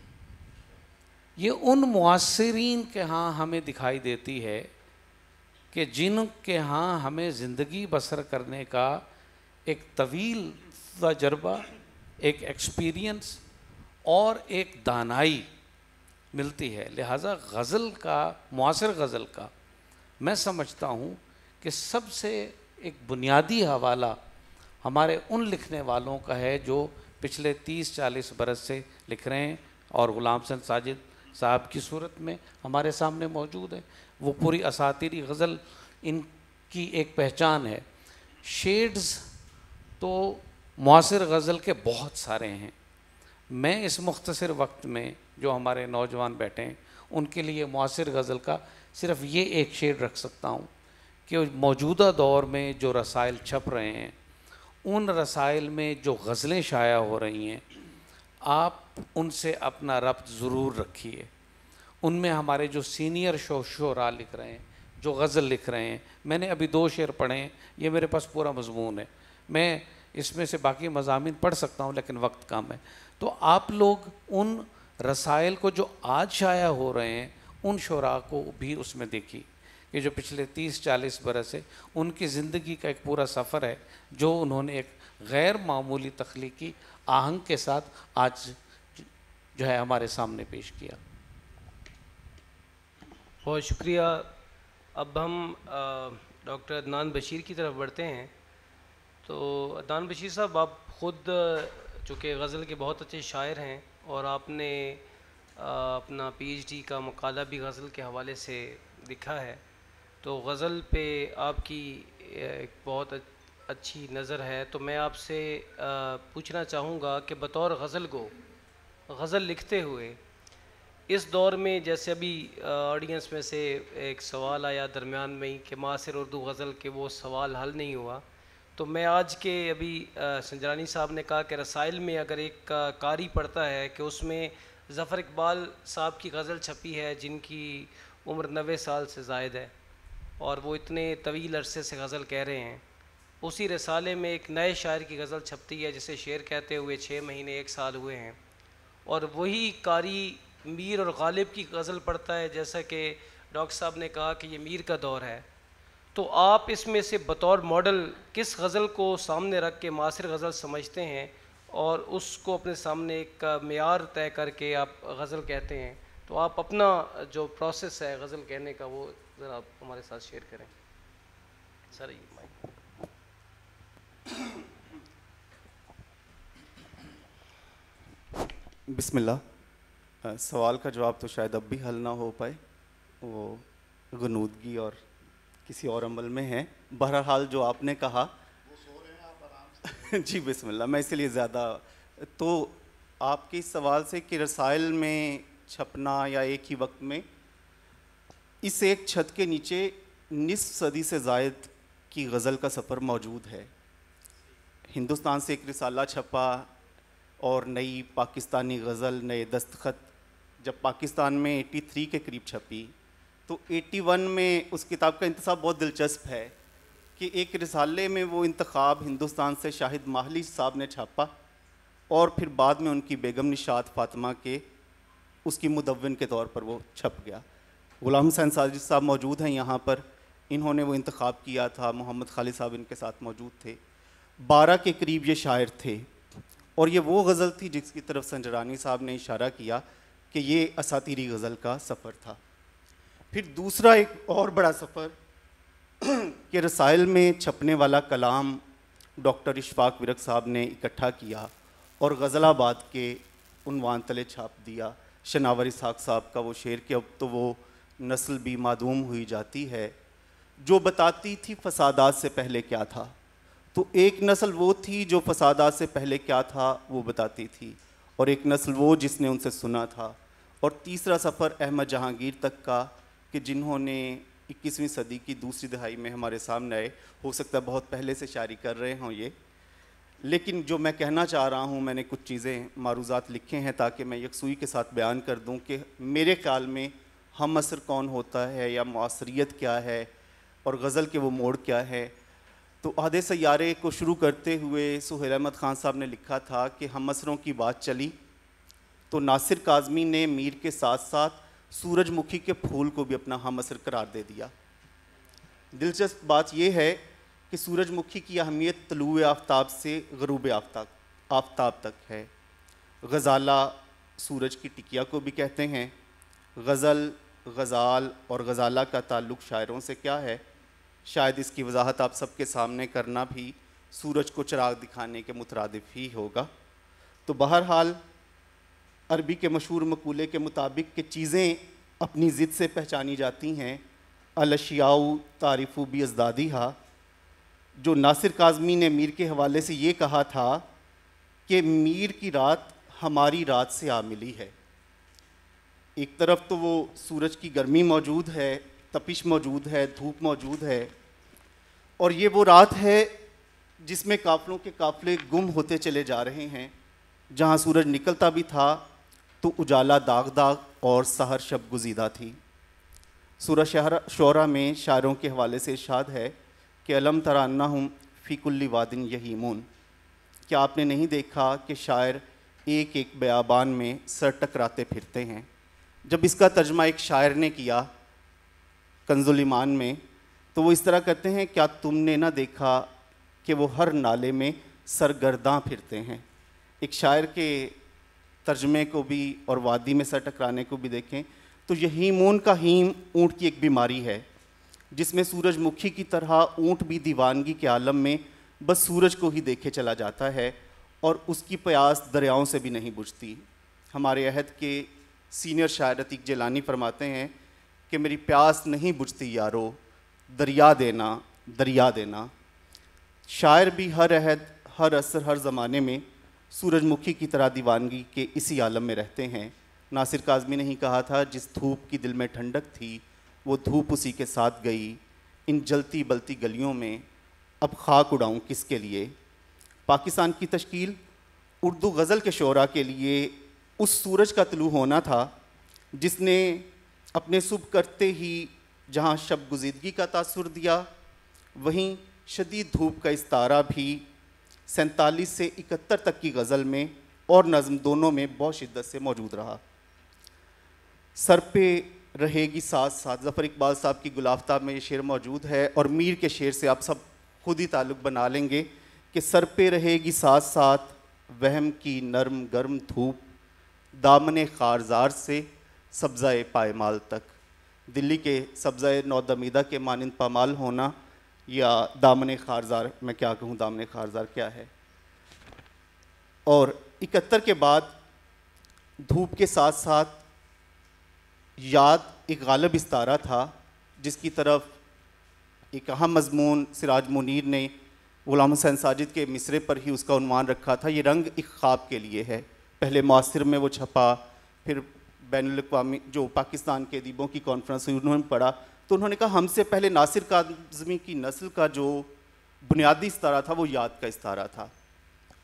ये उन मुआसिरीन के यहाँ हमें दिखाई देती है कि जिनके यहाँ हमें ज़िंदगी बसर करने का एक तवील तजर्बा, एक एक्सपीरियंस और एक दानाई मिलती है। लिहाजा गज़ल का, मुआसिर गज़ल का मैं समझता हूँ कि सबसे एक बुनियादी हवाला हमारे उन लिखने वालों का है जो पिछले 30-40 बरस से लिख रहे हैं और ग़ुलाम हसन साजिद साहब की सूरत में हमारे सामने मौजूद है। वो पूरी असातीरी गज़ल इनकी एक पहचान है। शेड्स तो मुआसिर गज़ल के बहुत सारे हैं। मैं इस मुख्तसर वक्त में जो हमारे नौजवान बैठे हैं उनके लिए मुआसिर गज़ल का सिर्फ ये एक शेड रख सकता हूँ कि मौजूदा दौर में जो रसायल छप रहे हैं, उन रसायल में जो गज़लें शाया हो रही हैं, आप उनसे अपना रब्त ज़रूर रखिए। उनमें हमारे जो सीनियर शोरा लिख रहे हैं, जो गज़ल लिख रहे हैं, मैंने अभी 2 शेर पढ़े हैं, ये मेरे पास पूरा मज़मून है, मैं इसमें से बाकी मज़ामीन पढ़ सकता हूँ लेकिन वक्त कम है। तो आप लोग उन रसायल को जो आज शाया हो रहे हैं, उन शोरा को भी उसमें देखिए कि जो पिछले 30-40 बरस है उनकी ज़िंदगी का एक पूरा सफ़र है जो उन्होंने एक गैर मामूली तख्लीकी आहंग के साथ आज जो है हमारे सामने पेश किया। बहुत शुक्रिया। अब हम डॉक्टर अदनान बशीर की तरफ बढ़ते हैं। तो अदनान बशीर साहब, आप ख़ुद चूँकि गज़ल के बहुत अच्छे शायर हैं और आपने अपना PhD का मकाला भी गज़ल के हवाले से लिखा है, तो गज़ल पे आपकी एक बहुत अच्छी नज़र है। तो मैं आपसे पूछना चाहूँगा कि बतौर गज़ल गो, गज़ल लिखते हुए इस दौर में, जैसे अभी ऑडियंस में से एक सवाल आया दरमियान में ही कि मासिर उर्दू गज़ल के, वो सवाल हल नहीं हुआ, तो मैं आज के अभी संजरानी साहब ने कहा कि रसाइल में अगर एक कारी पढ़ता है कि उसमें ज़फ़र इकबाल साहब की गज़ल छपी है जिनकी उम्र 90 साल से ज़ायद है और वो इतने तवील अरसे से गज़ल कह रहे हैं, उसी रसाले में एक नए शायर की गज़ल छपती है जिसे शेर कहते हुए 6 महीने 1 साल हुए हैं, और वही कारी मीर और गालिब की गज़ल पढ़ता है, जैसा कि डॉक्टर साहब ने कहा कि ये मीर का दौर है। तो आप इसमें से बतौर मॉडल किस गज़ल को सामने रख के मासिर गज़ल समझते हैं और उसको अपने सामने एक मेयार तय करके आप गज़ल कहते हैं? तो आप अपना जो प्रोसेस है गज़ल कहने का वो ज़रा आप हमारे साथ शेयर करें। सर ये माइक। बिस्मिल्लाह। सवाल का जवाब तो शायद अब भी हल ना हो पाए, वो गुनूदगी और किसी और अमल में है। बहरहाल जो आपने कहा वो सो रहे हैं, आप आराम से जी बिस्मिल्लाह। मैं इसलिए ज़्यादा तो आपके इस सवाल से कि रसाइल में छपना या एक ही वक्त में, इस एक छत के नीचे निस्फ सदी से ज़ायद की गज़ल का सफ़र मौजूद है। हिंदुस्तान से एक रिसाला छपा और नई पाकिस्तानी गज़ल, नए दस्तखत जब पाकिस्तान में 83 के करीब छपी, तो 81 में उस किताब का इंतसाब बहुत दिलचस्प है कि एक रिसाले में वो इंतखाब हिंदुस्तान से शाहिद माहली साहब ने छापा और फिर बाद में उनकी बेगम निशात फ़ातिमा के उसकी मुदव्विन के तौर पर वो छप गया। ग़ुलाम हसन साजिद साहब मौजूद हैं यहाँ पर, इन्होंने वो इंतखाब किया था, मोहम्मद खालिद साहब इनके साथ मौजूद थे। 12 के करीब ये शायर थे और ये वो गज़ल थी जिसकी तरफ संजरानी साहब ने इशारा किया कि ये असातीरी गज़ल का सफ़र था। फिर दूसरा एक और बड़ा सफ़र कि रसाइल में छपने वाला कलाम डॉक्टर इशफाक विरक साहब ने इकट्ठा किया और गज़लाबाद के उन्वान तले छाप दिया। शनावर इसहाक साहब का वो शेर कि अब तो वो नस्ल भी मादूम हुई जाती है जो बताती थी फसादात से पहले क्या था। तो एक नस्ल वो थी जो फसादात से पहले क्या था वो बताती थी, और एक नस्ल वो जिसने उनसे सुना था। और तीसरा सफ़र अहमद जहांगीर तक का कि जिन्होंने 21वीं सदी की दूसरी दहाई में हमारे सामने आए। हो सकता है बहुत पहले से शायरी कर रहे हों ये, लेकिन जो मैं कहना चाह रहा हूँ, मैंने कुछ चीज़ें मारूज़ात लिखे हैं ताकि मैं यकसुई के साथ बयान कर दूँ कि मेरे ख्याल में हम असर कौन होता है या मुआसरियत क्या है और गज़ल के वो मोड़ क्या है। तो अहद सैयारे को शुरू करते हुए सुहेल अहमद ख़ान साहब ने लिखा था कि हम असरों की बात चली तो नासिर काज़मी ने मीर के साथ साथ सूरजमुखी के फूल को भी अपना हम असर करार दे दिया। दिलचस्प बात यह है कि सूरजमुखी की अहमियत तलुए आफ्ताब से ग़रूब आफ्ताब तक है। गज़ाला सूरज की टिकिया को भी कहते हैं। गज़ल, गज़ाल और गज़ाला का ताल्लुक़ शायरों से क्या है, शायद इसकी वजाहत आप सबके सामने करना भी सूरज को चिराग दिखाने के मुतरादिफ ही होगा। तो बहरहाल अरबी के मशहूर मकूले के मुताबिक कि चीज़ें अपनी ज़िद से पहचानी जाती हैं, अलशियाउ तारिफ़ु बी अज़दादिहा, जो नासिर काज़मी ने मीर के हवाले से ये कहा था कि मीर की रात हमारी रात से आ मिली है। एक तरफ तो वो सूरज की गर्मी मौजूद है, तपिश मौजूद है, धूप मौजूद है, और ये वो रात है जिसमें काफ़िलों के काफ़िले गुम होते चले जा रहे हैं। जहाँ सूरज निकलता भी था तो उजाला दाग दाग और सहर शब गुजीदा थी। सूरह शोरा में शायरों के हवाले से इरशाद है कि अलम तरान्नाहुम फ़ी कुल्ली वादिन यहीमून, क्या आपने नहीं देखा कि शायर एक एक बयाबान में सर टकराते फिरते हैं। जब इसका तर्जमा एक शायर ने किया कंजुल ईमान में, तो वो इस तरह करते हैं, क्या तुमने ना देखा कि वो हर नाले में सरगर्दां फिरते हैं। एक शायर के तर्जमे को भी और वादी में सर टकराने को भी देखें तो यहीमून का हीम ऊँट की एक बीमारी है जिसमें सूरजमुखी की तरह ऊँट भी दीवानगी के आलम में बस सूरज को ही देखे चला जाता है और उसकी प्यास दरियाओं से भी नहीं बुझती। हमारे अहद के सीनियर शायर अतीक जिलानी फरमाते हैं कि मेरी प्यास नहीं बुझती यारो, दरिया देना दरिया देना। शायर भी हर अहद, हर असर, हर ज़माने में सूरजमुखी की तरह दीवानगी के इसी आलम में रहते हैं। नासिर काज़मी ने ही कहा था, जिस धूप की दिल में ठंडक थी वो धूप उसी के साथ गई, इन जलती बलती गलियों में अब खाक उड़ाऊँ किसके लिए। पाकिस्तान की तश्कील उर्दू गज़ल के शोरा के लिए उस सूरज का तलू होना था जिसने अपने सुबह करते ही जहाँ शब गुज़ीदगी का तासुर दिया, वहीं शदीद धूप का इस्तारा भी 47 से 71 तक की गज़ल में और नज़्म दोनों में बहुत शिद्दत से मौजूद रहा। सर पे रहेगी साथ साथ, ज़फ़र इकबाल साहब की गुलाफ्ताब में ये शेर मौजूद है और मीर के शेर से आप सब खुद ही ताल्लुक़ बना लेंगे कि सर पे रहेगी साथ साथ वहम की नरम गर्म धूप, दामने ख़ारज़ार से सब्ज़ाए पायमाल तक। दिल्ली के सब्ज़ाए नौदमीदा के मानिंद पामाल होना या दामने ख़ारज़ार, मैं क्या कहूँ दामने ख़ारज़ार क्या है। और 71 के बाद धूप के साथ साथ याद एक गालिब इस्तारा था जिसकी तरफ एक अहम मज़मून सिराज मुनीर ने ग़ुलाम हुसैन साजिद के मिसरे पर ही उसका उन्वान रखा था, ये रंग एक ख्वाब के लिए है। पहले मुआसिर में वो छपा, फिर बैनुल-अक़वामी जो पाकिस्तान के अदीबों की कॉन्फ्रेंस हुई उन्होंने पढ़ा तो उन्होंने कहा हमसे पहले नासिर काज़मी की नस्ल का जो बुनियादी इस्तारा था वो याद का इस्तारा था,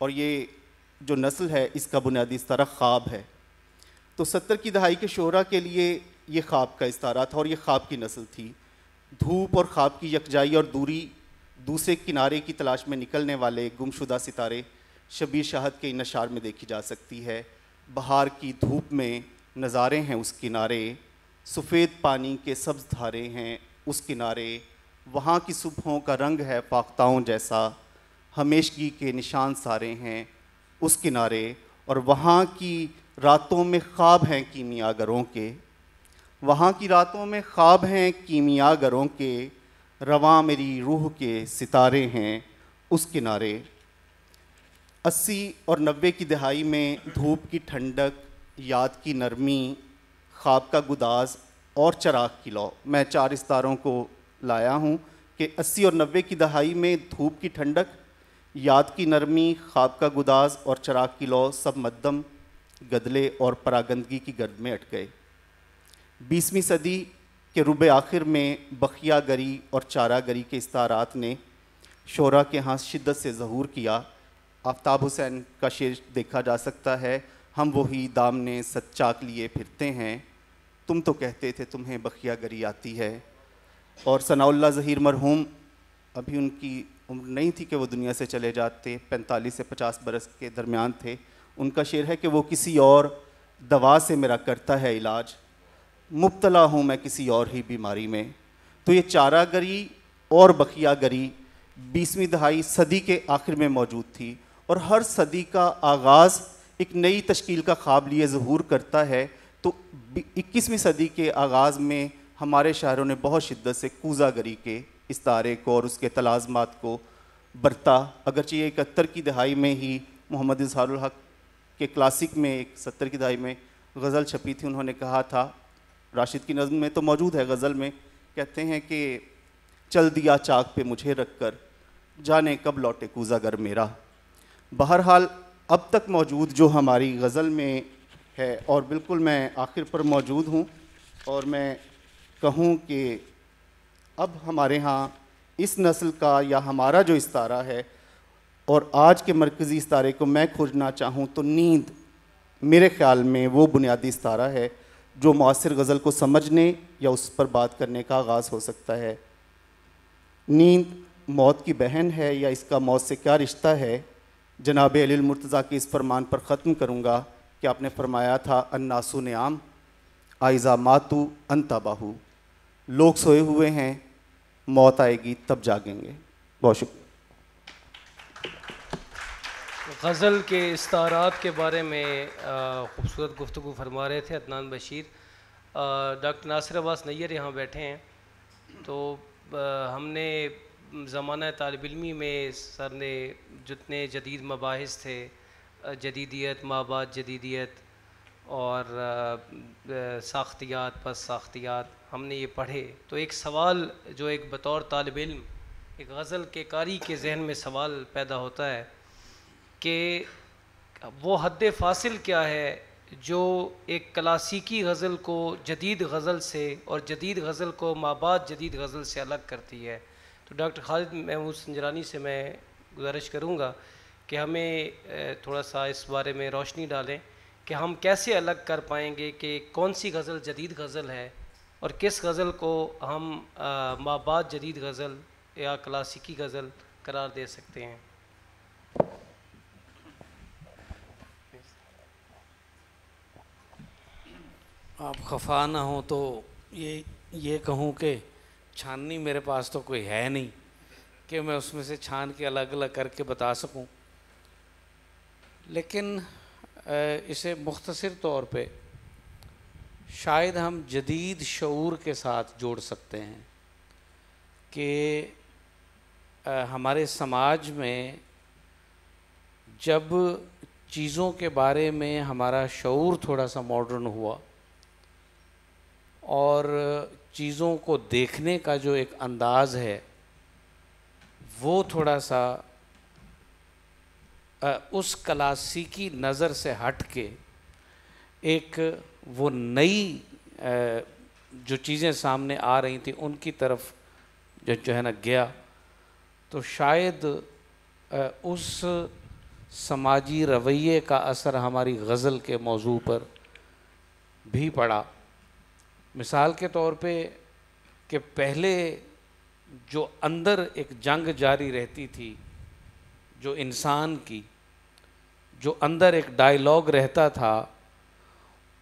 और ये जो नस्ल है इसका बुनियादी इस्तारा ख्वाब है। तो 70 की दहाई के शोरा के लिए ये ख्वाब का इस्तारा था और ये ख्वाब की नस्ल थी। धूप और ख्वाब की यकजाई और दूरी, दूसरे किनारे की तलाश में निकलने वाले गुमशुदा सितारे शबीर शाहद के इन अशार में देखी जा सकती है। बहार की धूप में नज़ारे हैं उस किनारे, सफ़ेद पानी के सब्ज़ धारे हैं उस किनारे, वहाँ की सुबहों का रंग है फाख्ताओं जैसा, हमेशगी के निशान सारे हैं उस किनारे, और वहाँ की रातों में ख्वाब हैं कीमियागरों के। वहाँ की रातों में ख्वाब हैं कीमियागरों के, रवां मेरी रूह के सितारे हैं उस किनारे। 80 और 90 की दहाई में धूप की ठंडक, याद की नरमी, ख्वाब का गुदाज और चराग की लौ। मैं 4 इस्तारों को लाया हूँ कि 80 और 90 की दहाई में धूप की ठंडक, याद की नरमी, ख्वाब का गुदाज और चराग की लौ सब मद्दम, गदले और परागंदगी की गर्द में अट गए। 20वीं सदी के रुबे आखिर में बखिया गरी और चारागरी के इस्तारात ने शोरा के यहाँ शिद्दत से ज़हूर किया। आफ्ताब हुसैन का शेर देखा जा सकता है, हम वही दामने सच्चाक लिए फिरते हैं, तुम तो कहते थे तुम्हें बखिया गरी आती है। और सनाउल्लाह ज़हीर मरहूम, अभी उनकी उम्र नहीं थी कि वो दुनिया से चले जाते, 45 से 50 बरस के दरमियान थे। उनका शेर है कि वो किसी और दवा से मेरा करता है इलाज, मुब्तला हूँ मैं किसी और ही बीमारी में। तो ये चारागरी और बखिया गरी 20वीं दहाई सदी के आखिर में मौजूद थी, और हर सदी का आगाज़ एक नई तश्कील का ख्वाब लिए ज़हूर करता है। तो 21वीं सदी के आगाज़ में हमारे शायरों ने बहुत शिद्दत से कूज़ागरी के इस्तारे को और उसके तलाज़मात को बरता। अगरचे 71 की दहाई में ही मोहम्मद इज़हारुल हक के क्लासिक में एक 70 की दहाई में गज़ल छपी थी, उन्होंने कहा था, राशिद की नज़्म में तो मौजूद है गज़ल में, कहते हैं कि चल दिया चाक पे मुझे रख कर, जाने कब लौटे कूज़ागर मेरा। बहरहाल अब तक मौजूद जो हमारी गज़ल में है, और बिल्कुल मैं आखिर पर मौजूद हूँ, और मैं कहूँ कि अब हमारे यहाँ इस नस्ल का या हमारा जो इस्तारा है, और आज के मरकज़ी इस्तारे को मैं खोजना चाहूँ तो नींद मेरे ख़्याल में वो बुनियादी इस्तारा है जो मुआसिर गज़ल को समझने या उस पर बात करने का आगाज़ हो सकता है। नींद मौत की बहन है या इसका मौत से क्या रिश्ता है, जनाब अलील मुर्तज़ा के इस फरमान पर ख़त्म करूँगा कि आपने फरमाया था, अन्नासु नियाम आइज़ा मातू अंतबाहू, लोग सोए हुए हैं, मौत आएगी तब जागेंगे। बहुत शुक्रिया। गज़ल के इस्तारात के बारे में ख़ूबसूरत गुफ्तगू फरमा रहे थे अदनान बशीर। डॉक्टर नासिर अब्बास नैयर यहाँ बैठे हैं। तो हमने ज़माना तालिब इल्मी में सर ने जितने जदीद मबाहिस थे, जदीदियत माबाद जदीदियत और साख्तियात पस साख्तियात, हमने ये पढ़े। तो एक सवाल जो एक बतौर तालिब इल्म एक गज़ल के कारी के जहन में सवाल पैदा होता है कि वो हद फासिल क्या है जो एक क्लासिकी गज़ल को जदीद गज़ल से और जदीद गज़ल को माबाद जदीद गज़ल से अलग करती है। तो डॉक्टर खालिद महमूद संजरानी से मैं गुजारिश करूँगा कि हमें थोड़ा सा इस बारे में रोशनी डालें कि हम कैसे अलग कर पाएंगे कि कौन सी गज़ल जदीद गज़ल है और किस गज़ल को हम माबाद जदीद गज़ल या क्लासिकी गज़ल करार दे सकते हैं। आप खफा ना हो तो ये कहूँ कि छाननी मेरे पास तो कोई है नहीं कि मैं उसमें से छान के अलग अलग करके बता सकूं, लेकिन इसे मुख्तसर तौर पे शायद हम जदीद शऊर के साथ जोड़ सकते हैं कि हमारे समाज में जब चीज़ों के बारे में हमारा शऊर थोड़ा सा मॉडर्न हुआ और चीज़ों को देखने का जो एक अंदाज़ है वो थोड़ा सा उस क्लासिकी नज़र से हट के एक वो नई जो चीज़ें सामने आ रही थी उनकी तरफ जो है ना गया, तो शायद उस समाजी रवैये का असर हमारी गज़ल के मौजू पर भी पड़ा। मिसाल के तौर पे कि पहले जो अंदर एक जंग जारी रहती थी, जो इंसान की जो अंदर एक डायलॉग रहता था,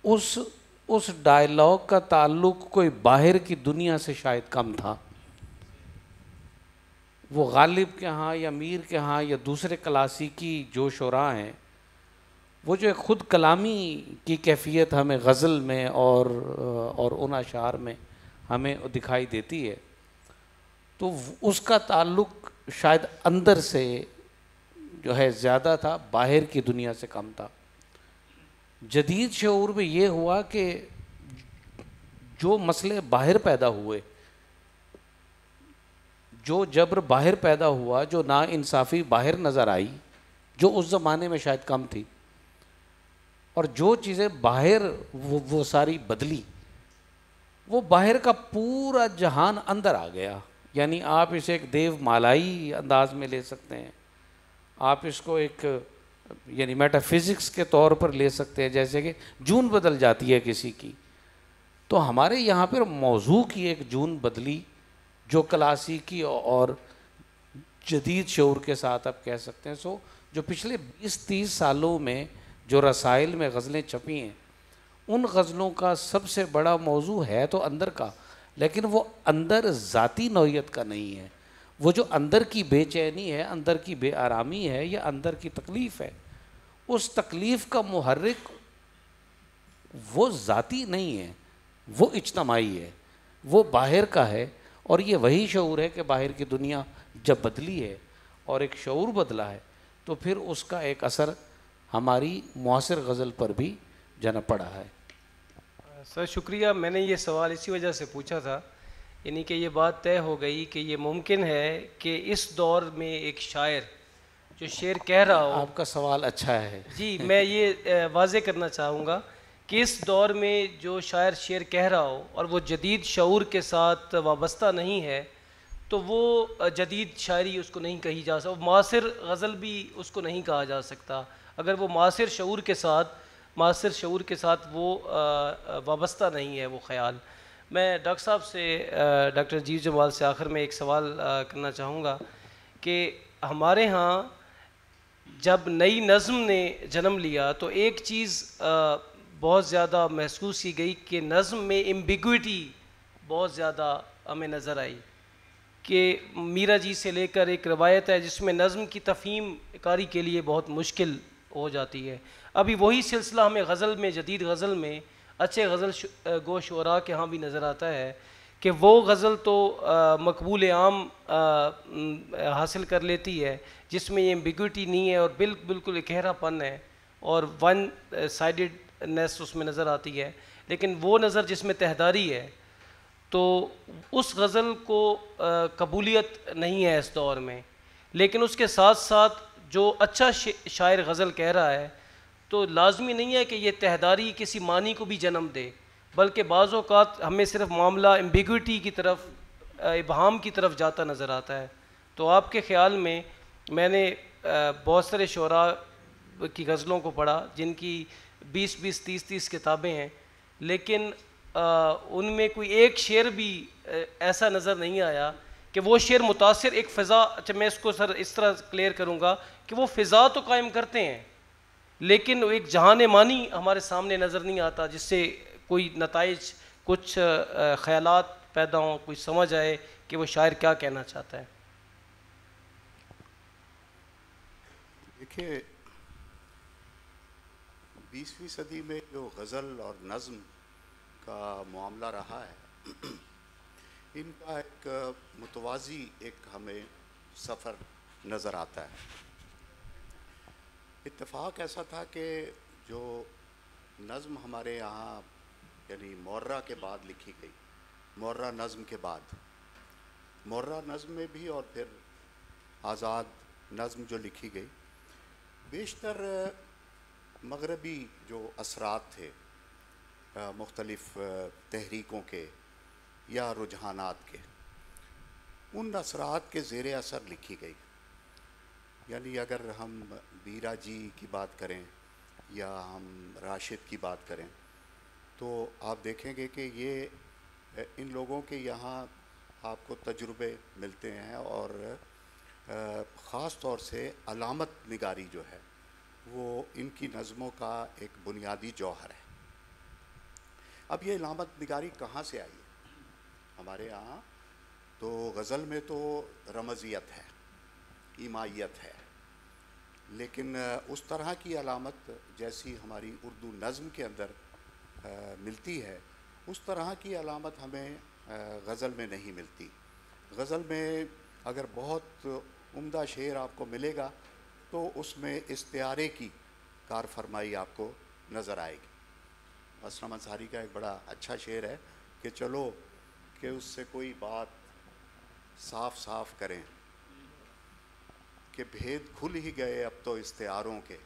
उस डायलॉग का ताल्लुक़ कोई बाहर की दुनिया से शायद कम था। वो गालिब के यहाँ या मीर के यहाँ या दूसरे क्लासिकी जो शुरा हैं वो जो एक ख़ुद कलामी की कैफियत हमें गज़ल में और उन अशार में हमें दिखाई देती है, तो उसका ताल्लुक़ शायद अंदर से जो है ज़्यादा था, बाहर की दुनिया से कम था। जदीद शऊर में ये हुआ कि जो मसले बाहर पैदा हुए, जो जबर बाहर पैदा हुआ, जो नाइंसाफ़ी बाहर नज़र आई, जो उस ज़माने में शायद कम थी, और जो चीज़ें बाहर वो सारी बदली, वो बाहर का पूरा जहान अंदर आ गया। यानी आप इसे एक देवमालाई अंदाज में ले सकते हैं, आप इसको एक यानी मेटाफिज़िक्स के तौर पर ले सकते हैं, जैसे कि जून बदल जाती है किसी की। तो हमारे यहाँ पर मौजू की एक जून बदली, जो क्लासिकी और जदीद शऊर के साथ आप कह सकते हैं। सो जो पिछले 20-30 सालों में जो रसाइल में गज़लें छपी हैं, उन गज़लों का सबसे बड़ा मौजू है तो अंदर का, लेकिन वो अंदर ज़ाती नौइयत का नहीं है। वो जो अंदर की बेचैनी है, अंदर की बेआरामी है, या अंदर की तकलीफ़ है, उस तकलीफ़ का मुहर्रिक वो ज़ाती नहीं है, वो इज्तमाई है, वो बाहर का है। और ये वही शऊर है कि बाहर की दुनिया जब बदली है और एक शऊर बदला है, तो फिर उसका एक असर हमारी मुआसिर गज़ल पर भी जना पड़ा है। सर शुक्रिया। मैंने ये सवाल इसी वजह से पूछा था, यानी कि ये बात तय हो गई कि ये मुमकिन है कि इस दौर में एक शायर जो शेर कह रहा हो। आपका सवाल अच्छा है जी, मैं ये वाज़े करना चाहूँगा कि इस दौर में जो शायर शेर कह रहा हो और वो जदीद शऊर के साथ वाबस्ता नहीं है, तो वो जदीद शायरी उसको नहीं कही जा सकती, मासिर गज़ल भी उसको नहीं कहा जा सकता अगर वो मासिर शऊर के साथ वो वाबस्ता नहीं है वो ख़याल। मैं डॉक्टर साहब से, डॉक्टर जीव जमाल से आखिर में एक सवाल करना चाहूँगा कि हमारे यहाँ जब नई नज़्म ने जन्म लिया तो एक चीज़ बहुत ज़्यादा महसूस की गई कि नज़्म में एम्बिग्विटी बहुत ज़्यादा हमें नज़र आई कि मीरा जी से लेकर एक रवायत है जिसमें नज़्म की तफ़हीम कारी के लिए बहुत मुश्किल हो जाती है। अभी वही सिलसिला हमें गज़ल में, जदीद गज़ल में अच्छे गज़ल गो शुरा के यहाँ भी नज़र आता है कि वो गज़ल तो मकबूल आम हासिल कर लेती है जिसमें ये एम्बिग्विटी नहीं है और बिल्कुल एक गहरापन है और वन साइडेडनेस उसमें नज़र आती है। लेकिन वो नज़र जिसमें तहदारी है, तो उस गज़ल को कबूलियत नहीं है इस दौर में। लेकिन उसके साथ साथ जो अच्छा शायर गज़ल कह रहा है, तो लाजमी नहीं है कि ये तहदारी किसी मानी को भी जन्म दे, बल्कि बाज़ औक़ात हमें सिर्फ मामला एम्बिग्विटी की तरफ, इबहाम की तरफ जाता नज़र आता है। तो आपके ख़्याल में, मैंने बहुत सारे शुरा की गज़लों को पढ़ा जिनकी 20-20, 30-30 किताबें हैं, लेकिन उनमें कोई एक शेर भी ऐसा नज़र नहीं आया कि वो शेर मुतासिर एक फ़िज़ा, अच्छा मैं इसको सर इस तरह क्लियर करूँगा कि वो फ़िज़ा तो कायम करते हैं, लेकिन एक जहान मानी हमारे सामने नज़र नहीं आता जिससे कोई नताइज, कुछ ख़यालात पैदा हों, कोई समझ आए कि वो शायर क्या कहना चाहता है। देखिए, 20वीं सदी में जो गज़ल और नज़्म का मामला रहा है, इनका एक मुतवाज़ी एक हमें सफ़र नज़र आता है। इत्तेफाक ऐसा था कि जो नज़्म हमारे यहाँ यानी मुर्रा के बाद लिखी गई, मुर्रा नज़्म के बाद, मुर्रा नज़्म में भी और फिर आज़ाद नज़्म जो लिखी गई, बेशतर मगरबी जो असरात थे मुख्तलिफ़ तहरीकों के या रुझानात के, उन असरात के ज़ेर असर लिखी गई। यानी अगर हम मीरा जी की बात करें या हम राशिद की बात करें, तो आप देखेंगे कि ये इन लोगों के यहाँ आपको तजुर्बे मिलते हैं और ख़ास तौर से अलामत निगारी जो है वो इनकी नज़मों का एक बुनियादी जौहर है। अब ये अलामत निगारी कहाँ से आई है हमारे यहाँ? तो गज़ल में तो रमज़ियत है, ईमाइयत है, लेकिन उस तरह की अलामत जैसी हमारी उर्दू नज़्म के अंदर मिलती है, उस तरह की अलामत हमें गज़ल में नहीं मिलती। गज़ल में अगर बहुत उम्दा शेर आपको मिलेगा तो उसमें इस्तिआरे की कारफरमाई आपको नज़र आएगी। असलम अंसारी का एक बड़ा अच्छा शेर है कि चलो कि उससे कोई बात साफ साफ करें कि भेद खुल ही गए अब तो इस्तिआरों के।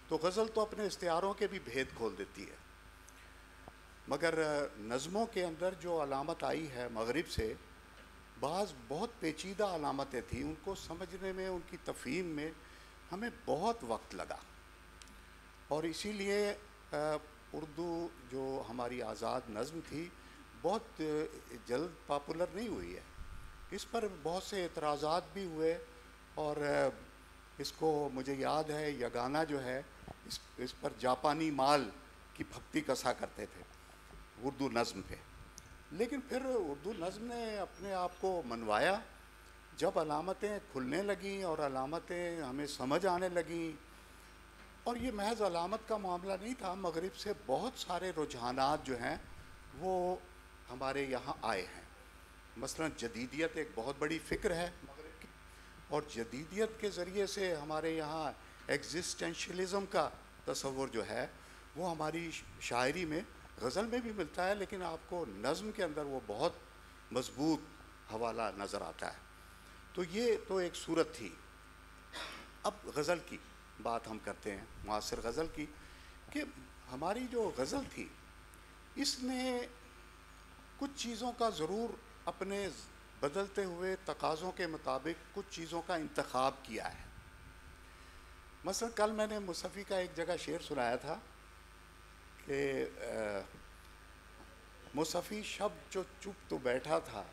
तो गज़ल तो अपने इस्तिआरों के भी भेद खोल देती है, मगर नज़मों के अंदर जो अलामत आई है मगरिब से, बाज़ बहुत पेचीदा अलामतें थी, उनको समझने में, उनकी तफ़हीम में हमें बहुत वक्त लगा। और इसीलिए उर्दू जो हमारी आज़ाद नज़्म थी बहुत जल्द पॉपुलर नहीं हुई है। इस पर बहुत से एतराज़ात भी हुए और इसको मुझे याद है यगाना जो है इस पर जापानी माल की भक्ति कसा करते थे उर्दू नज़्म पे। लेकिन फिर उर्दू नज़्म ने अपने आप को मनवाया जब अलामतें खुलने लगीं और अलामतें हमें समझ आने लगीं। और ये महज अलामत का मामला नहीं था, मगरिब से बहुत सारे रुझानात जो हैं वो हमारे यहाँ आए हैं। मसलन जदीदियत एक बहुत बड़ी फ़िक्र है मगरिब की, और जदीदियत के ज़रिए से हमारे यहाँ एग्जिस्टेंशलिज़म का तसव्वुर जो है वो हमारी शायरी में, गज़ल में भी मिलता है, लेकिन आपको नज़्म के अंदर वो बहुत मज़बूत हवाला नज़र आता है। तो ये तो एक सूरत थी। अब गज़ल की बात हम करते हैं, मुआसिर गज़ल की, कि हमारी जो गज़ल थी इसने कुछ चीज़ों का ज़रूर अपने बदलते हुए तकाज़ों के मुताबिक कुछ चीज़ों का इंतखाब किया है। मसलन कल मैंने मुसफ़ी का एक जगह शेर सुनाया था कि मुसफ़ी शब जो चुप तो बैठा था,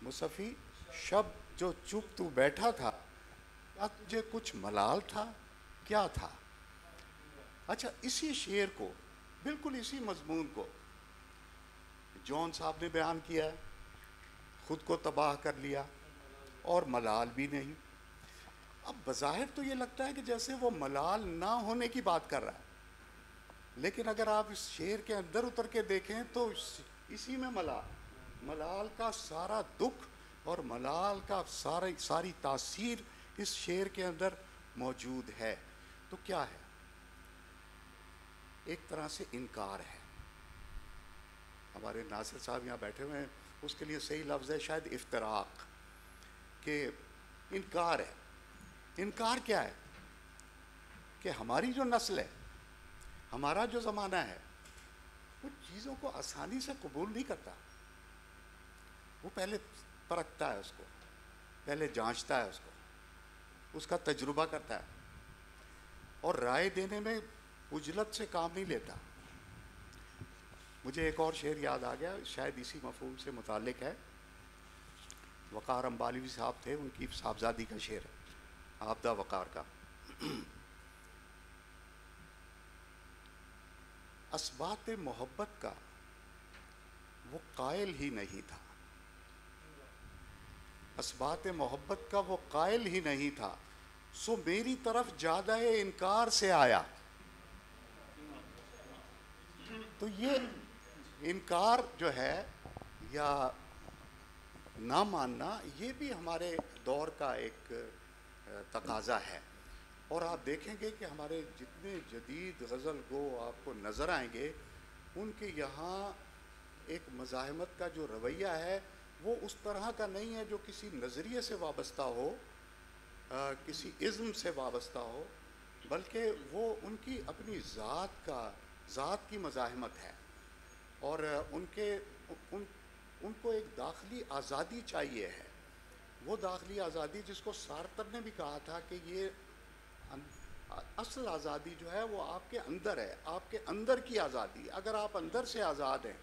मुसफ़ी शब जो चुप तो बैठा था, क्या तुझे कुछ मलाल था, क्या था। अच्छा, इसी शेर को, बिल्कुल इसी मजमून को जॉन साहब ने बयान किया है, ख़ुद को तबाह कर लिया और मलाल भी नहीं। अब बज़ाहिर तो ये लगता है कि जैसे वो मलाल ना होने की बात कर रहा है, लेकिन अगर आप इस शेर के अंदर उतर के देखें तो इसी में मलाल का सारा दुख और मलाल का सारी तासीर इस शेर के अंदर मौजूद है। तो क्या है? एक तरह से इनकार है। हमारे नासिर साहब यहाँ बैठे हुए हैं, उसके लिए सही लफ्ज़ है शायद इफ्तराक, कि इनकार है। इनकार क्या है? कि हमारी जो नस्ल है, हमारा जो ज़माना है, वो चीज़ों को आसानी से कबूल नहीं करता। वो पहले परखता है उसको, पहले जांचता है उसको, उसका तजुर्बा करता है और राय देने में उजलत से काम नहीं लेता। मुझे एक और शेर याद आ गया, शायद इसी मफहूम से मुताल्लिक है। वक़ार अंबालवी साहब थे, उनकी साहबजादी का शेर है, आबदा वक़ार का। असबात मोहब्बत का वो कायल ही नहीं था, असबात मोहब्बत का वो कायल ही नहीं था, सो मेरी तरफ ज़्यादा इनकार से आया। तो ये इनकार जो है या ना मानना, ये भी हमारे दौर का एक तकाज़ा है। और आप देखेंगे कि हमारे जितने जदीद गज़ल गो आपको नज़र आएंगे, उनके यहाँ एक मज़ाहमत का जो रवैया है वो उस तरह का नहीं है जो किसी नज़रिए से वाबस्ता हो, किसी इज़्म से वाबस्ता हो, बल्कि वो उनकी अपनी ज़ात की मज़ाहमत है। और उनको एक दाखिली आज़ादी चाहिए है। वो दाखिली आज़ादी जिसको सारतर ने भी कहा था कि ये असल आज़ादी जो है वो आपके अंदर है, आपके अंदर की आज़ादी। अगर आप अंदर से आज़ाद हैं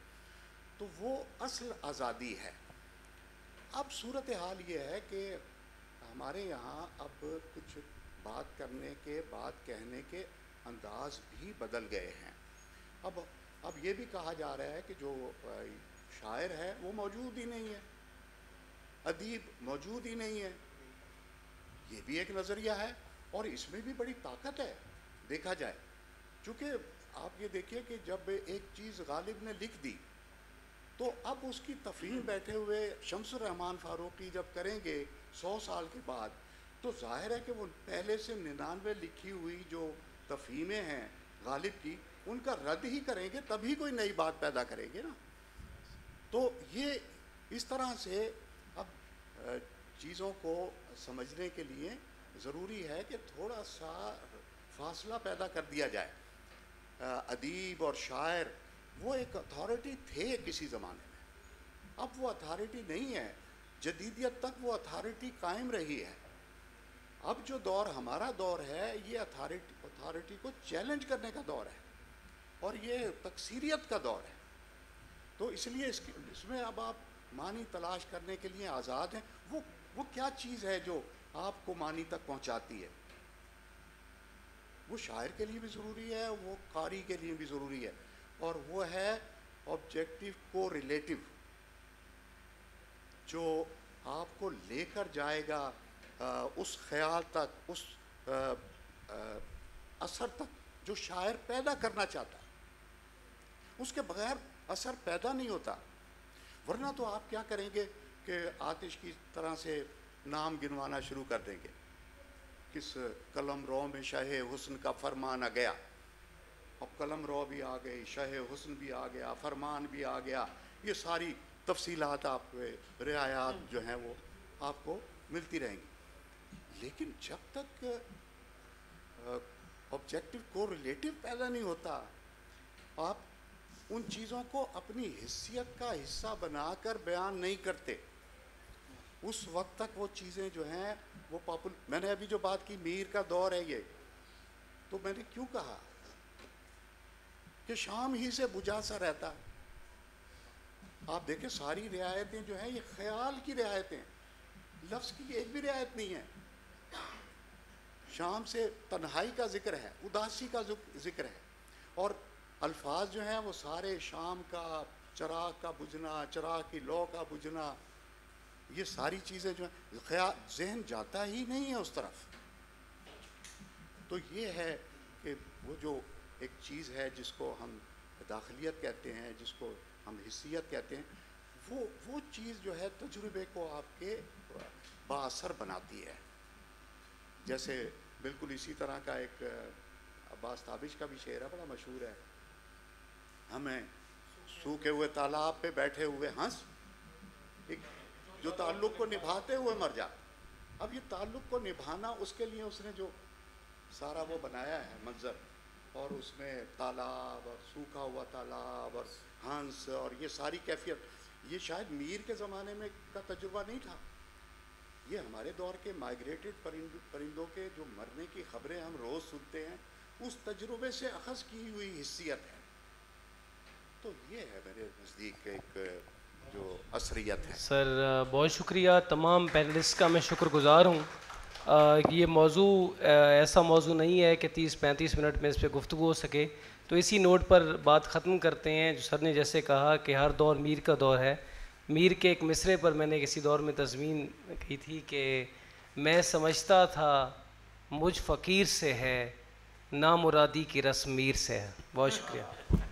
तो वो असल आज़ादी है। अब सूरत हाल ये है कि हमारे यहाँ अब कुछ बात करने के, बात कहने के अंदाज भी बदल गए हैं। अब ये भी कहा जा रहा है कि जो शायर है वो मौजूद ही नहीं है, अदीब मौजूद ही नहीं है। ये भी एक नज़रिया है और इसमें भी बड़ी ताकत है देखा जाए। चूँकि आप ये देखिए कि जब एक चीज़ गालिब ने लिख दी तो अब उसकी तफहीम बैठे हुए शम्सुर रहमान फारूकी जब करेंगे 100 साल के बाद, तो जाहिर है कि वो पहले से 99 लिखी हुई जो तफहीमें हैं गालिब की, उनका रद्द ही करेंगे, तभी कोई नई बात पैदा करेंगे ना। तो ये इस तरह से अब चीज़ों को समझने के लिए ज़रूरी है कि थोड़ा सा फासला पैदा कर दिया जाए। अदीब और शायर वो एक अथॉरिटी थे किसी ज़माने में, अब वो अथॉरिटी नहीं है। जदीदियत तक वो अथॉरिटी कायम रही है। अब जो दौर हमारा दौर है ये अथॉरिटी को चैलेंज करने का दौर है और ये तकसीरियत का दौर है। तो इसलिए इसमें अब आप मानी तलाश करने के लिए आज़ाद हैं। वो क्या चीज़ है जो आपको मानी तक पहुंचाती है? वो शायर के लिए भी ज़रूरी है, वो कारी के लिए भी ज़रूरी है, और वो है ऑब्जेक्टिव को रिलेटिव, जो आपको लेकर जाएगा उस ख्याल तक, उस असर तक जो शायर पैदा करना चाहता है। उसके बगैर असर पैदा नहीं होता। वरना तो आप क्या करेंगे कि आतिश की तरह से नाम गिनवाना शुरू कर देंगे, किस कलम रो में शाहे हुस्न का फरमान आ गया। अब कलम रो भी आ गई, शाहे हुस्न भी आ गया, फरमान भी आ गया, ये सारी तफसीलात आप रियायात जो हैं वो आपको मिलती रहेंगी। लेकिन जब तक ऑब्जेक्टिव को रिलेटिव पैदा नहीं होता, आप उन चीज़ों को अपनी हिस्सियत का हिस्सा बनाकर बयान नहीं करते, उस वक्त तक वो चीज़ें जो हैं वो मैंने अभी जो बात की मीर का दौर है ये, तो मैंने क्यों कहा कि शाम ही से बुझा सा रहता। आप देखें सारी रियायतें जो हैं ये ख्याल की रियायतें, लफ्ज़ की एक भी रियायत नहीं है। शाम से तन्हाई का जिक्र है, उदासी का जिक्र है, और अल्फाज जो हैं वो सारे शाम का, चराग का बुझना, चराग की लौ का बुझना, ये सारी चीज़ें जो हैं ख्याल जहन जाता ही नहीं है उस तरफ। तो ये है कि वो जो एक चीज़ है जिसको हम दाखिलियत कहते हैं, जिसको हम हिस्सियत कहते हैं, वो चीज़ जो है तजुर्बे को आपके बाअसर बनाती है। जैसे बिल्कुल इसी तरह का एक अब्बास ताबिश का भी शेर है, बड़ा मशहूर है, हमें सूखे हुए तालाब पे बैठे हुए हंस, एक जो ताल्लुक़ को निभाते हुए मर जा। अब ये ताल्लुक़ को निभाना, उसके लिए उसने जो सारा वो बनाया है मंजर, और उसमें तालाब और सूखा हुआ तालाब और हंस और ये सारी कैफियत, ये शायद मीर के ज़माने में का तजुर्बा नहीं था। ये हमारे दौर के माइग्रेटेड परिंदों के जो मरने की ख़बरें हम रोज़ सुनते हैं, उस तजुर्बे से अख़ज़ की हुई हिस्सियत है। तो ये है मेरे नज़दीक एक जो असरियत है। सर बहुत शुक्रिया, तमाम पैनलिस्ट का मैं शुक्रगुज़ार हूँ। ये मौजू ऐसा मौजू नहीं है कि 30-35 मिनट में इस पर गुफ्तगू हो सके, तो इसी नोट पर बात ख़त्म करते हैं। जो सर ने जैसे कहा कि हर दौर मीर का दौर है, मीर के एक मिसरे पर मैंने किसी दौर में तज़मीन की थी कि मैं समझता था मुझ फ़कीर से है, ना मुरादी की रस्म मीर से है। बहुत शुक्रिया।